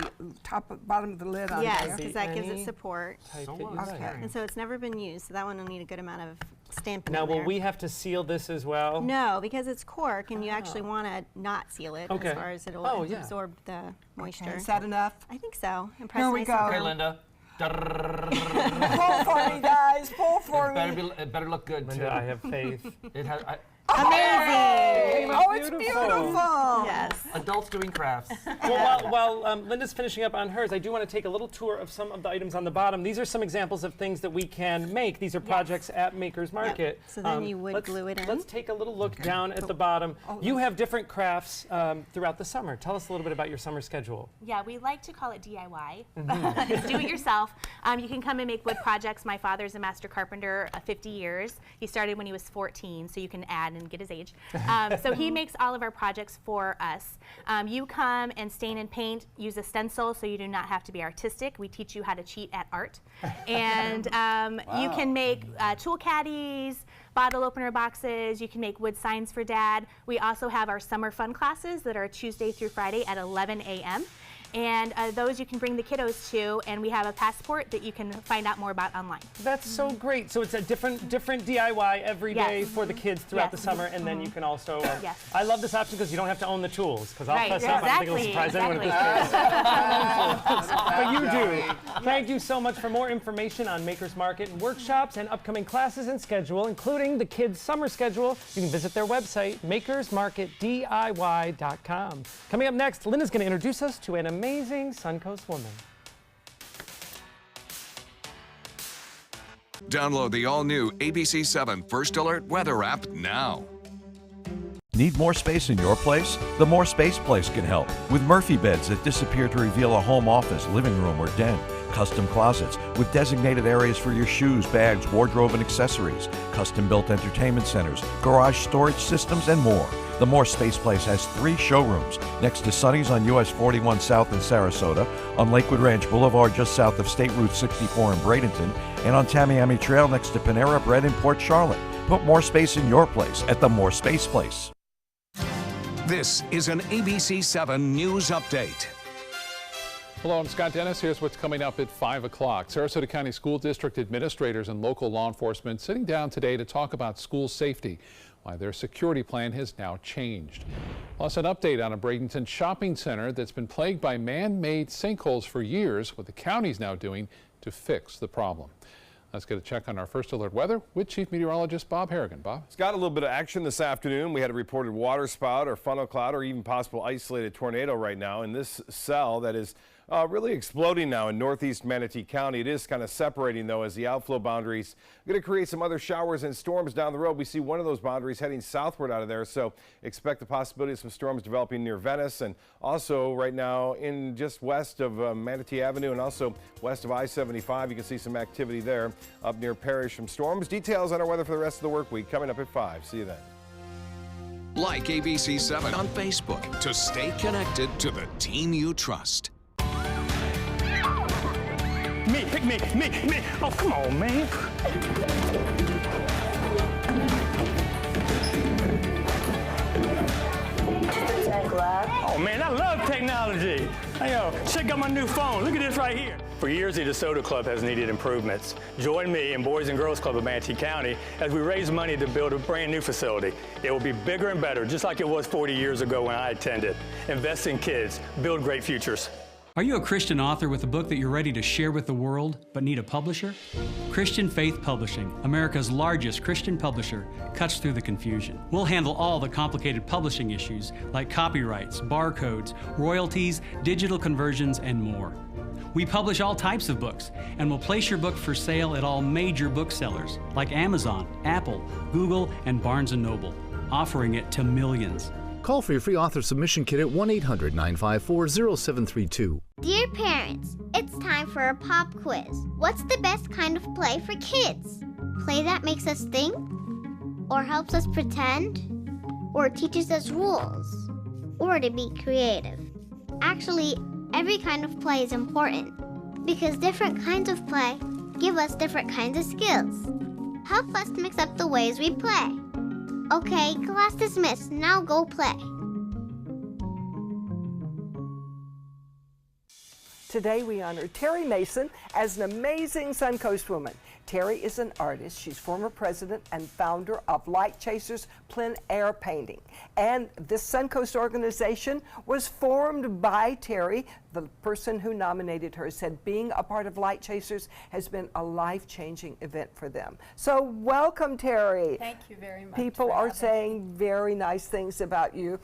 bottom of the lid on Yes, there. because that gives it support. Type that you Okay. like. And so it's never been used, so that one will need a good amount of stamping. Now, in will there. we have to seal this as well? No, because it's cork, and you actually want to not seal it Okay. as far as it'll Oh, yeah. absorb the moisture. Is that enough? I think so. And press Here we nice go. and Okay, firm. Linda. Pull for me, guys. Pull for me. It better look good, Linda, too. I have faith. It has, Amazing! Oh, it's beautiful. Yes. adults doing crafts. Well, while Linda's finishing up on hers, I do want to take a little tour of some of the items on the bottom. These are some examples of things that we can make. These are projects at Maker's Market. So then you would glue it in. Let's take a little look down at the bottom. You have different crafts throughout the summer. Tell us a little bit about your summer schedule. Yeah, we like to call it DIY. It's do it yourself. You can come and make wood projects. My father's a master carpenter, 50 years. He started when he was 14, so you can add and get his age. So he makes all of our projects for us. You come and stain and paint, use a stencil so you do not have to be artistic. We teach you how to cheat at art. And you can make tool caddies, bottle opener boxes, you can make wood signs for Dad. We also have our summer fun classes that are Tuesday through Friday at 11 a.m. And those you can bring the kiddos to, and we have a passport that you can find out more about online. That's so great. So it's a different DIY every day for the kids throughout the summer, and then you can also. I love this option because you don't have to own the tools. Because I'll fess up, I don't think it'll surprise anyone at this case. But you do. Thank you so much. For more information on Maker's Market and workshops and upcoming classes and schedule, including the kids' summer schedule, you can visit their website, makersmarketdiy.com. Coming up next, Linda's going to introduce us to an amazing Suncoast woman. Download the all-new ABC 7 First Alert Weather app now. Need more space in your place? The More Space Place can help with Murphy beds that disappear to reveal a home office, living room, or den. Custom closets with designated areas for your shoes, bags, wardrobe, and accessories. Custom-built entertainment centers, garage storage systems, and more. The More Space Place has 3 showrooms next to Sunny's on US 41 South in Sarasota, on Lakewood Ranch Boulevard just south of State Route 64 in Bradenton, and on Tamiami Trail next to Panera Bread in Port Charlotte. Put more space in your place at the More Space Place. This is an ABC 7 News Update. Hello, I'm Scott Dennis. Here's what's coming up at 5 o'clock. Sarasota County School District administrators and local law enforcement sitting down today to talk about school safety, why their security plan has now changed. Plus, an update on a Bradenton shopping center that's been plagued by man-made sinkholes for years, what the county's now doing to fix the problem. Let's get a check on our first alert weather with Chief Meteorologist Bob Harrigan. Bob? It's got a little bit of action this afternoon. We had a reported water spout or funnel cloud or even possible isolated tornado right now in this cell that is really exploding now in northeast Manatee County. It is kind of separating, though, as the outflow boundaries are going to create some other showers and storms down the road. We see one of those boundaries heading southward out of there, so expect the possibility of some storms developing near Venice and also right now in just west of Manatee Avenue and also west of I-75. You can see some activity there up near Parrish from storms. Details on our weather for the rest of the work week coming up at 5. See you then. Like ABC 7 on Facebook to stay connected to the team you trust. Me, pick me. Oh, come on, man. Oh, man, I love technology. Hey, yo, check out my new phone. Look at this right here. For years, the DeSoto Club has needed improvements. Join me and Boys and Girls Club of Manatee County as we raise money to build a brand new facility. It will be bigger and better, just like it was 40 years ago when I attended. Invest in kids. Build great futures. Are you a Christian author with a book that you're ready to share with the world but need a publisher? Christian Faith Publishing, America's largest Christian publisher, cuts through the confusion. We'll handle all the complicated publishing issues like copyrights, barcodes, royalties, digital conversions, and more. We publish all types of books and will place your book for sale at all major booksellers like Amazon, Apple, Google, and Barnes & Noble, offering it to millions. Call for your free author submission kit at 1-800-954-0732. Dear parents, it's time for a pop quiz. What's the best kind of play for kids? Play that makes us think? Or helps us pretend? Or teaches us rules? Or to be creative? Actually, every kind of play is important because different kinds of play give us different kinds of skills. Help us mix up the ways we play. Okay, class dismissed. Now go play. Today we honor Terry Mason as an amazing Suncoast woman. Terry is an artist. She's former president and founder of Light Chasers Plein Air Painting. And this Suncoast organization was formed by Terry. The person who nominated her said being a part of Light Chasers has been a life-changing event for them. So welcome, Terry. Thank you very much. People are saying very nice things about you.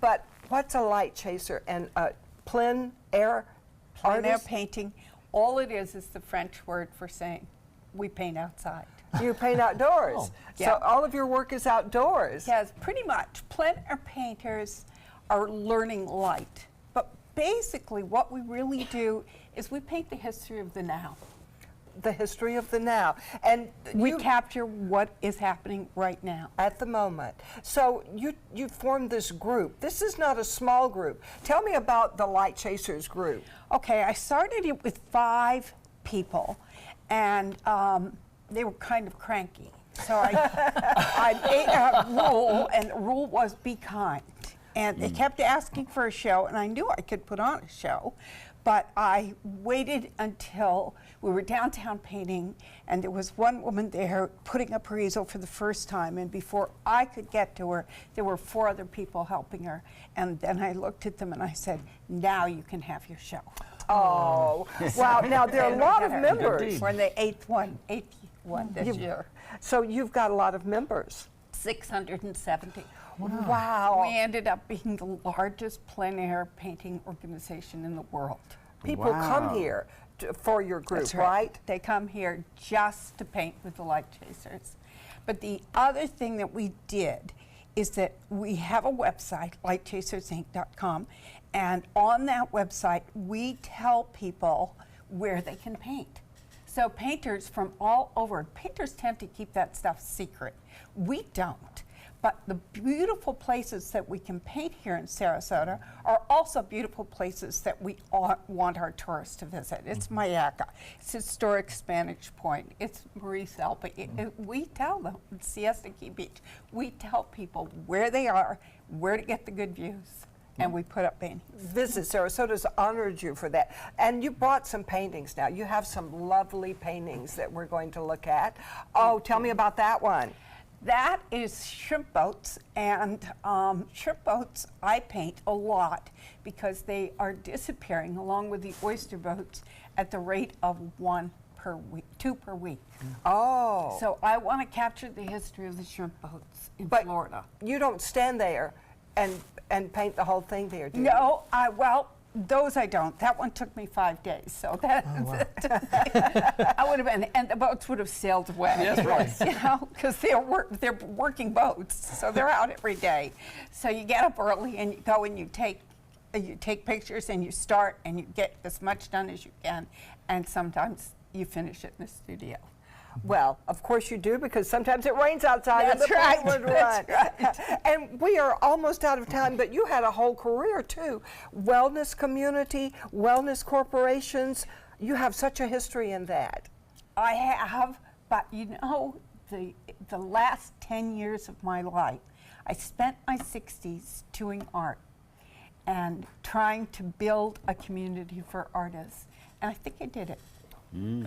But what's a light chaser and a plein air Plein air artist? painting, all it is the French word for saying we paint outside. You paint outdoors. Oh, So yeah. all of your work is outdoors. Yes, pretty much. Plein air painters are learning light. But basically what we really do is we paint the history of the now. The history of the now. And we capture what is happening right now. At the moment. So you formed this group. This is not a small group. Tell me about the Light Chasers group. Okay, I started it with 5 people, and they were kind of cranky. So I made a rule, and the rule was be kind. And they kept asking for a show, and I knew I could put on a show, but I waited until we were downtown painting, and there was one woman there putting up her easel for the first time, and before I could get to her, there were 4 other people helping her. And then I looked at them and I said, now you can have your show. Oh, wow. Now, there are a lot of members. We're in the eighth one this year. So you've got a lot of members. 670. Wow. We ended up being the largest plein air painting organization in the world. People come here for your group, That's right? They come here just to paint with the Light Chasers. But the other thing that we did is that we have a website, lightchasersinc.com, and on that website we tell people where they can paint. So painters from all over, painters tend to keep that stuff secret. We don't. But the beautiful places that we can paint here in Sarasota are also beautiful places that we want our tourists to visit. It's Mayaca, it's historic Spanish Point, it's Marie Selby. We tell them, Siesta Key Beach, we tell people where they are, where to get the good views. and we put up paintings. Visit Sarasota's honored you for that. And you brought some paintings now. You have some lovely paintings that we're going to look at. Oh, tell me about that one. That is shrimp boats, and shrimp boats I paint a lot because they are disappearing along with the oyster boats at the rate of 2 per week. Oh. So I want to capture the history of the shrimp boats in Florida. You don't stand there and paint the whole thing there, do you? No, well, those I don't. That one took me 5 days, so that I would have been, and the boats would have sailed away. Yes, right. You know, because they're working boats, so they're out every day. So you get up early and you go and you take pictures and you start and you get as much done as you can, and sometimes you finish it in the studio. Well, of course you do, because sometimes it rains outside and the paint would run. And we are almost out of time, but you had a whole career too. Wellness community, wellness corporations. You have such a history in that. I have, but you know, the last 10 years of my life, I spent my 60s doing art and trying to build a community for artists. And I think I did it.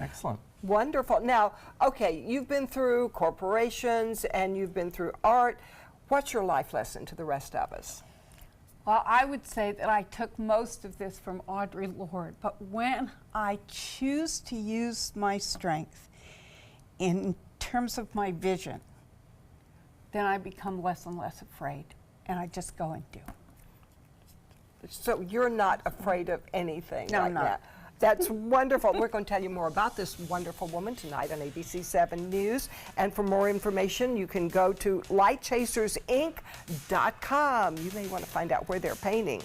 Excellent. Wonderful. Now, okay, you've been through corporations and you've been through art. What's your life lesson to the rest of us? Well, I would say that I took most of this from Audre Lorde, but when I choose to use my strength in terms of my vision, then I become less and less afraid, and I just go and do. So you're not afraid of anything No, right I'm not. now. That's wonderful. We're going to tell you more about this wonderful woman tonight on ABC 7 News. And for more information, you can go to lightchasersinc.com. You may want to find out where they're painting.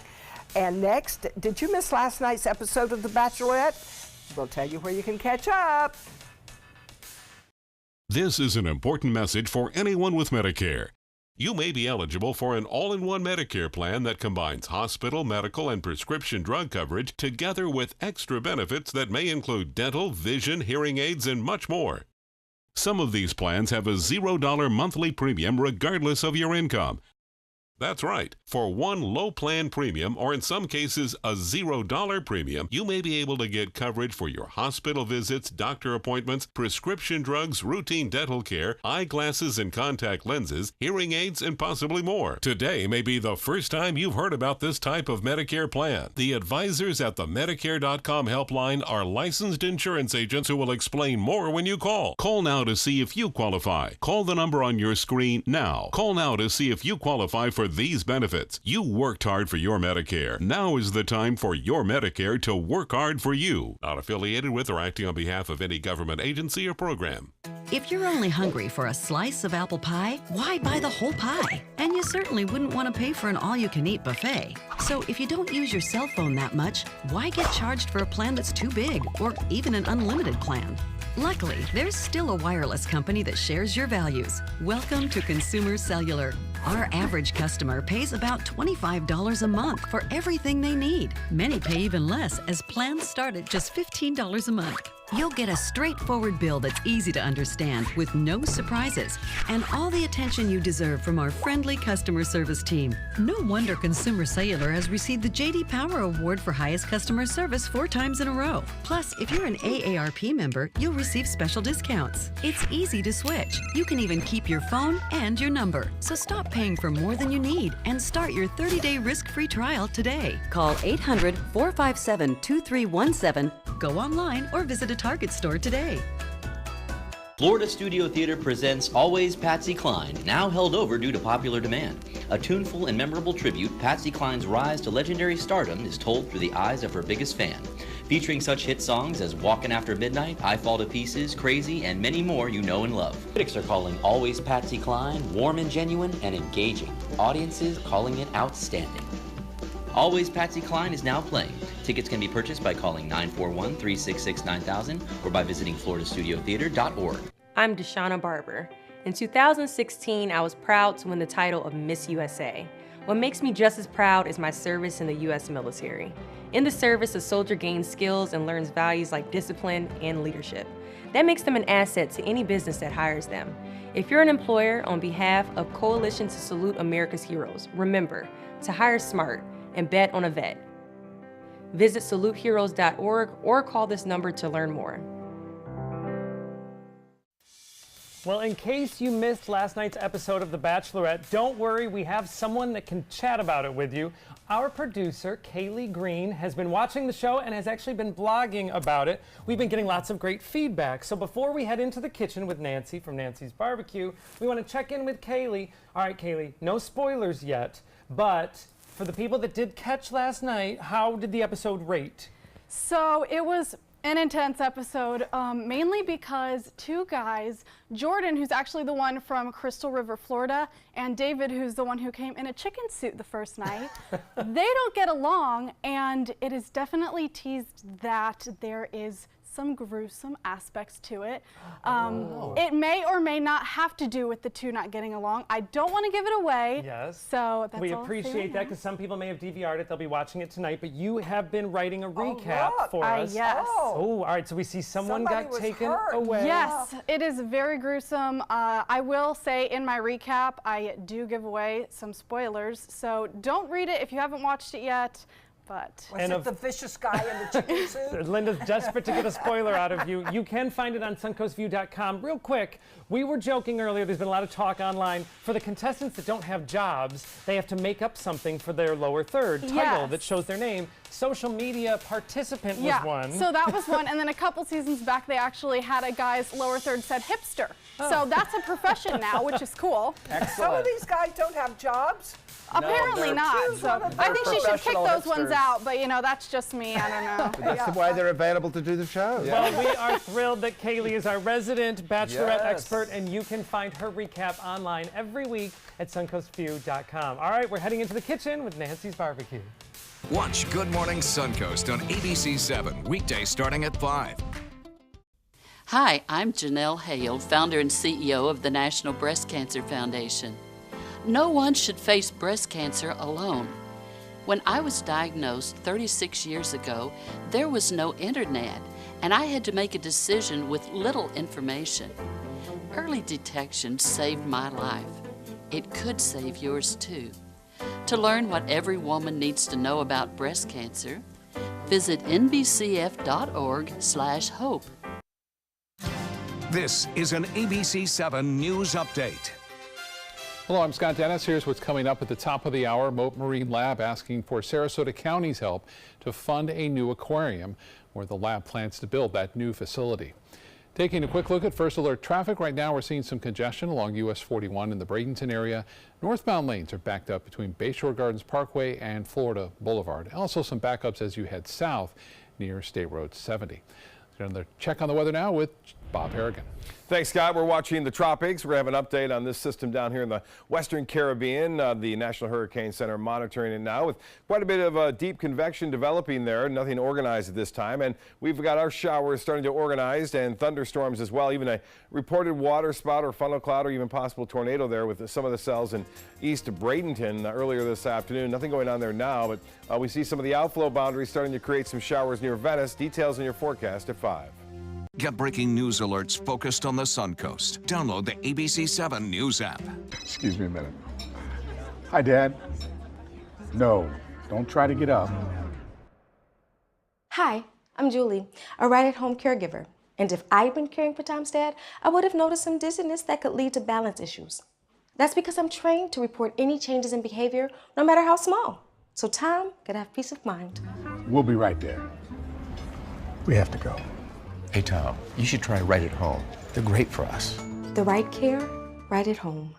And next, did you miss last night's episode of The Bachelorette? We'll tell you where you can catch up. This is an important message for anyone with Medicare. You may be eligible for an all-in-one Medicare plan that combines hospital, medical, and prescription drug coverage together with extra benefits that may include dental, vision, hearing aids, and much more. Some of these plans have a $0 monthly premium regardless of your income. That's right. For one low plan premium, or in some cases a $0 premium, you may be able to get coverage for your hospital visits, doctor appointments, prescription drugs, routine dental care, eyeglasses and contact lenses, hearing aids, and possibly more. Today may be the first time you've heard about this type of Medicare plan. The advisors at the Medicare.com helpline are licensed insurance agents who will explain more when you call. Call now to see if you qualify. Call the number on your screen now. Call now to see if you qualify for these benefits. You worked hard for your Medicare. Now is the time for your Medicare to work hard for you. Not affiliated with or acting on behalf of any government agency or program. If you're only hungry for a slice of apple pie, why buy the whole pie? And you certainly wouldn't want to pay for an all-you-can-eat buffet. So if you don't use your cell phone that much, why get charged for a plan that's too big, or even an unlimited plan? Luckily, there's still a wireless company that shares your values. Welcome to Consumer Cellular. Our average customer pays about $25 a month for everything they need. Many pay even less, as plans start at just $15 a month. You'll get a straightforward bill that's easy to understand with no surprises and all the attention you deserve from our friendly customer service team. No wonder Consumer Cellular has received the J.D. Power Award for highest customer service 4 times in a row. Plus, if you're an AARP member, you'll receive special discounts. It's easy to switch. You can even keep your phone and your number. So stop paying for more than you need and start your 30-day risk-free trial today. Call 800-457-2317, go online, or visit a Target store today. Florida Studio Theater presents Always Patsy Cline, now held over due to popular demand. A tuneful and memorable tribute, Patsy Cline's rise to legendary stardom is told through the eyes of her biggest fan. Featuring such hit songs as Walkin' After Midnight, I Fall to Pieces, Crazy, and many more you know and love. Critics are calling Always Patsy Cline warm and genuine and engaging. Audiences calling it outstanding. Always Patsy Cline is now playing. Tickets can be purchased by calling 941-366-9000 or by visiting floridastudiotheater.org. I'm Deshauna Barber. In 2016, I was proud to win the title of Miss USA. What makes me just as proud is my service in the U.S. military. In the service, a soldier gains skills and learns values like discipline and leadership. That makes them an asset to any business that hires them. If you're an employer, on behalf of Coalition to Salute America's Heroes, remember to hire smart, and bet on a vet. Visit saluteheroes.org or call this number to learn more. Well, in case you missed last night's episode of The Bachelorette, don't worry, we have someone that can chat about it with you. Our producer, Kaylee Green, has been watching the show and has actually been blogging about it. We've been getting lots of great feedback. So before we head into the kitchen with Nancy from Nancy's Barbecue, we want to check in with Kaylee. All right, Kaylee, no spoilers yet, but for the people that did catch last night, how did the episode rate? So it was an intense episode, mainly because two guys, Jordan, who's actually the one from Crystal River, Florida, and David, who's the one who came in a chicken suit the first night, they don't get along, and it is definitely teased that there is some gruesome aspects to it. It may or may not have to do with the two not getting along. I don't want to give it away. Yes. So that's we all I'll say appreciate right that now. because some people may have DVR'd it. They'll be watching it tonight, but you have been writing a recap for us. Yes. Oh, all right. So we see someone got taken away. Yes, it is very gruesome. I will say in my recap, I do give away some spoilers. So don't read it if you haven't watched it yet. But Was it the vicious guy in the chicken suit? Linda's desperate to get a spoiler out of you. You can find it on suncoastview.com. Real quick, we were joking earlier, there's been a lot of talk online. For the contestants that don't have jobs, they have to make up something for their lower third title that shows their name. Social media participant was one. So that was one. And then a couple seasons back, they actually had a guy's lower third said hipster. So that's a profession now, which is cool. Some of these guys don't have jobs. Apparently not. So I think she should kick those ones out, but you know, that's just me. I don't know. That's the way they're available to do the show. Well, we are thrilled that Kaylee is our resident Bachelorette expert, and you can find her recap online every week at suncoastview.com. All right, we're heading into the kitchen with Nancy's Barbecue. Watch Good Morning Suncoast on ABC 7, weekdays starting at 5. Hi, I'm Janelle Hale, founder and CEO of the National Breast Cancer Foundation. No one should face breast cancer alone. When I was diagnosed 36 years ago, there was no internet, and I had to make a decision with little information. Early detection saved my life. It could save yours too. To learn what every woman needs to know about breast cancer, visit nbcf.org/hope. This is an ABC 7 News Update. Hello, I'm Scott Dennis. Here's what's coming up at the top of the hour. Moat Marine Lab asking for Sarasota County's help to fund a new aquarium where the lab plans to build that new facility. Taking a quick look at First Alert traffic. Right now we're seeing some congestion along US 41 in the Bradenton area. Northbound lanes are backed up between Bayshore Gardens Parkway and Florida Boulevard. Also some backups as you head south near State Road 70. Another check on the weather now with Bob Harrigan. Thanks, Scott. We're watching the tropics. We're going to have an update on this system down here in the Western Caribbean. The National Hurricane Center monitoring it now with quite a bit of deep convection developing there. Nothing organized at this time. And we've got our showers starting to organize and thunderstorms as well. Even a reported water spout or funnel cloud or even possible tornado there with some of the cells in East Bradenton earlier this afternoon. Nothing going on there now, but we see some of the outflow boundaries starting to create some showers near Venice. Details in your forecast at 5. Get breaking news alerts focused on the Suncoast. Download the ABC 7 News app. Excuse me a minute. Hi, Dad. No, don't try to get up. Hi, I'm Julie, a right-at-home caregiver. And if I'd been caring for Tom's dad, I would have noticed some dizziness that could lead to balance issues. That's because I'm trained to report any changes in behavior, no matter how small. So Tom could have peace of mind. We'll be right there. We have to go. Hey, Tom, you should try Right at Home. They're great for us. The right care, right at home.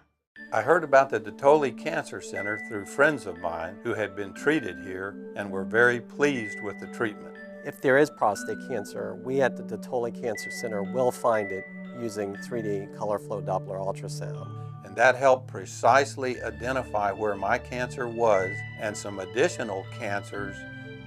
I heard about the Detoli Cancer Center through friends of mine who had been treated here and were very pleased with the treatment. If there is prostate cancer, we at the Detoli Cancer Center will find it using 3D color flow Doppler ultrasound. And that helped precisely identify where my cancer was and some additional cancers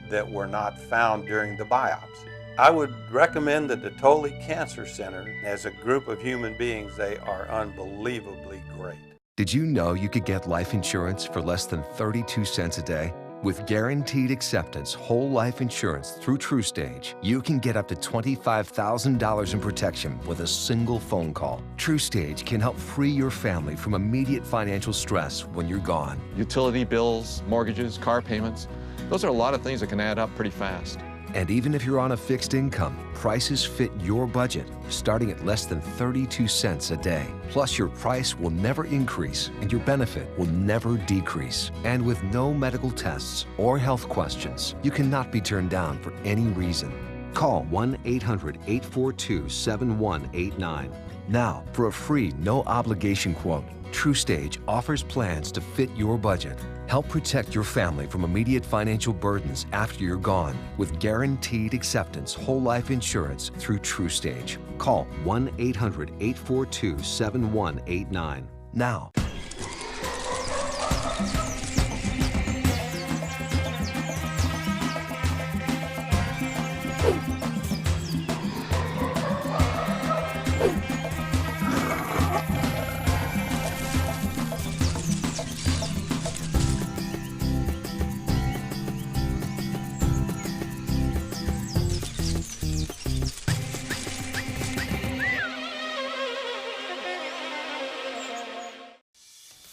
that were not found during the biopsy. I would recommend the Detoli Cancer Center. As a group of human beings, they are unbelievably great. Did you know you could get life insurance for less than 32 cents a day? With guaranteed acceptance whole life insurance through TrueStage, you can get up to $25,000 in protection with a single phone call. TrueStage can help free your family from immediate financial stress when you're gone. Utility bills, mortgages, car payments, those are a lot of things that can add up pretty fast. And even if you're on a fixed income, prices fit your budget, starting at less than 32 cents a day. Plus, your price will never increase and your benefit will never decrease. And with no medical tests or health questions, you cannot be turned down for any reason. Call 1-800-842-7189. Now, for a free, no-obligation quote, TrueStage offers plans to fit your budget. Help protect your family from immediate financial burdens after you're gone with guaranteed acceptance whole life insurance through TrueStage. Call 1-800-842-7189 now.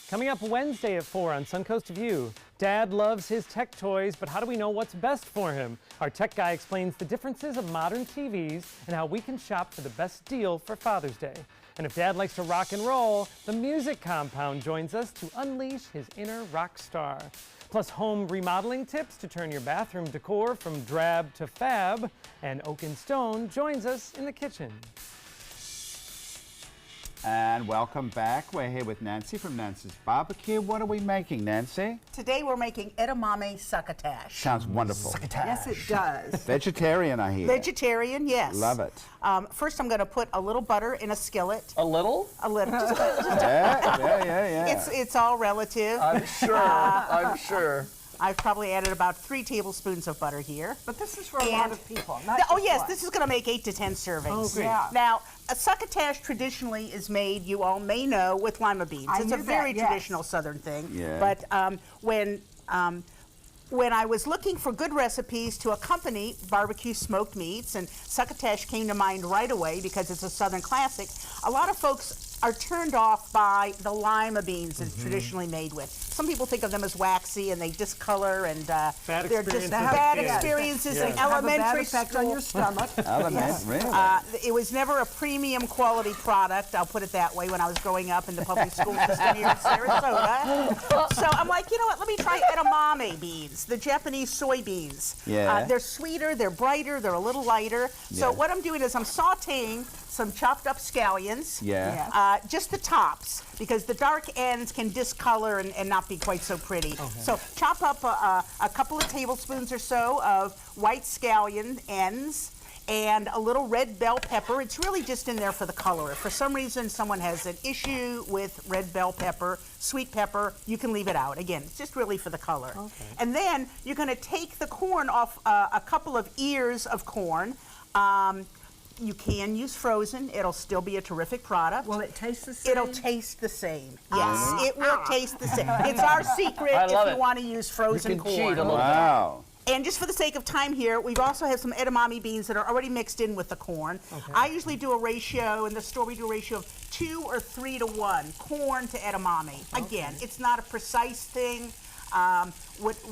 Coming up Wednesday at 4 on Suncoast View. Dad loves his tech toys, but how do we know what's best for him? Our tech guy explains the differences of modern TVs and how we can shop for the best deal for Father's Day. And if Dad likes to rock and roll, the Music Compound joins us to unleash his inner rock star. Plus home remodeling tips to turn your bathroom decor from drab to fab. And Oak and Stone joins us in the kitchen. And welcome back. We're here with Nancy from Nancy's Barbecue. What are we making, Nancy? Today we're making edamame succotash. Sounds wonderful. Yes, it does. Vegetarian, I hear. Vegetarian, yes. Love it. First, I'm going to put a little butter in a skillet. A little? A little. Yeah. It's all relative. I'm sure. I'm sure. I've probably added about 3 tablespoons of butter here. But this is for a lot of people. This is going to make 8 to 10 servings. Oh, great. Yeah. Now, a succotash traditionally is made, you all may know, with lima beans. It's a very traditional Southern thing. Yeah. But when I was looking for good recipes to accompany barbecue smoked meats, and succotash came to mind right away because it's a Southern classic, a lot of folks are turned off by the lima beans it's traditionally made with. Some people think of them as waxy and they discolor, and they're just bad experiences in elementary school. Effect on your stomach. Really? It was never a premium quality product, I'll put it that way, when I was growing up in the public school system here in Sarasota. So I'm like, you know what, let me try edamame beans, the Japanese soybeans. Yeah. They're sweeter, they're brighter, they're a little lighter. So what I'm doing is I'm sauteing some chopped up scallions. Just the tops, because the dark ends can discolor and not be quite so pretty. Okay. So chop up a couple of tablespoons or so of white scallion ends and a little red bell pepper. It's really just in there for the color. If for some reason someone has an issue with red bell pepper, sweet pepper, you can leave it out. Again, it's just really for the color. Okay. And then you're going to take the corn off a couple of ears of corn. You can use frozen. It'll still be a terrific product. Will it taste the same? It'll taste the same. Yes, it will taste the same. It's our secret if you want to use frozen corn. Cheat a little Wow. And just for the sake of time here, we've also have some edamame beans that are already mixed in with the corn. Okay. I usually do a ratio, in the store we do a ratio of 2 or 3 to 1, corn to edamame. Okay. Again, it's not a precise thing.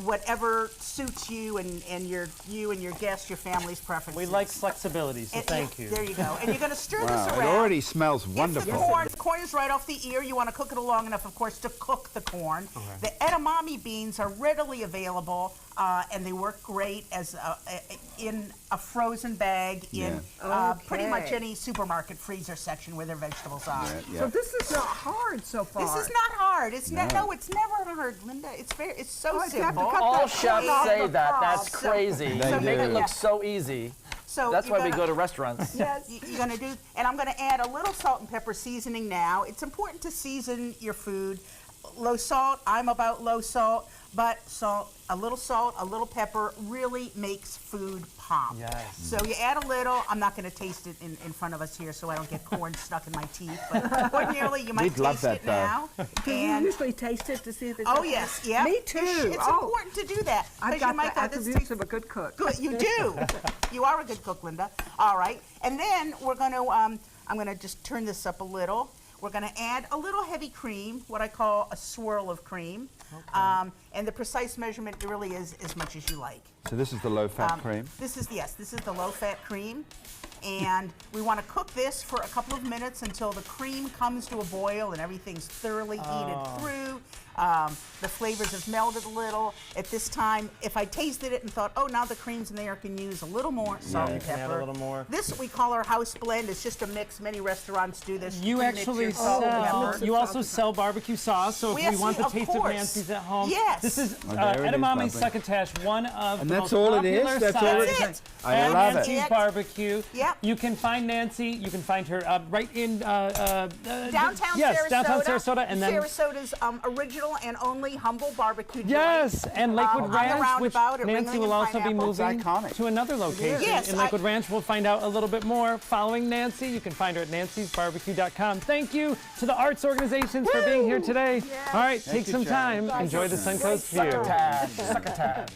Whatever suits you and your guests, your family's preferences. We like flexibility, so thank you. There you go. And you're going to stir this Wow, around. it already smells wonderful. The corn is right off the ear. You want to cook it long enough, of course, to cook the corn. Okay. The edamame beans are readily available, and they work great as in a frozen bag in pretty much any supermarket freezer section where their vegetables are. So this is not hard so far. This is not hard. It's no, it's never hard, Linda. It's so simple. All chefs say that. That's crazy. So They make it look so easy. So that's why we go to restaurants. Yes, you're going to do, and I'm going to add a little salt and pepper seasoning now. It's important to season your food. low salt. I'm about low salt, but a little pepper really makes food pop. Yes. So you add a little. I'm not going to taste it in front of us here so I don't get corn stuck in my teeth, but ordinarily you might We'd love taste that, it now. Do you usually taste it to see if it's Oh, okay? yes, yeah. Me too. It's important to do that. I've 'cause got you might the go, this attributes tastes of a good cook. good. You do. You are a good cook, Linda. All right. And then we're going to, I'm going to just turn this up a little. We're going to add a little heavy cream, what I call a swirl of cream. Okay. And the precise measurement really is as much as you like. So this is the low-fat cream? This is the low-fat cream. And we want to cook this for a couple of minutes until the cream comes to a boil and everything's thoroughly heated through. The flavors have melded a little. At this time, if I tasted it and thought, oh, now the cream's in there, I can use a little more salt and pepper. Add a little more. This we call our house blend. It's just a mix. Many restaurants do this. You Pre-mix actually your salt and sell. pepper. You also sell barbecue sauce. So if we want the taste of Nancy's at home, yes. This is there it is, edamame Barbara. succotash, one of And the that's most all it is? popular That's all it sides is? I at love it. Nancy's Barbecue. Yep. You can find Nancy. You can find her right in downtown yes, Sarasota. downtown Sarasota, and then Sarasota's original and only humble barbecue joint. yes, and Lakewood on the Ranch, which roundabout at Nancy Ringling will and also be Pineapple. moving iconic. to another location Yes, in Lakewood Ranch. We'll find out a little bit more following Nancy. You can find her at nancysbarbecue.com. Thank you to the arts organizations for being here today. All right, take some time. Enjoy the Suncoast view. Succotash.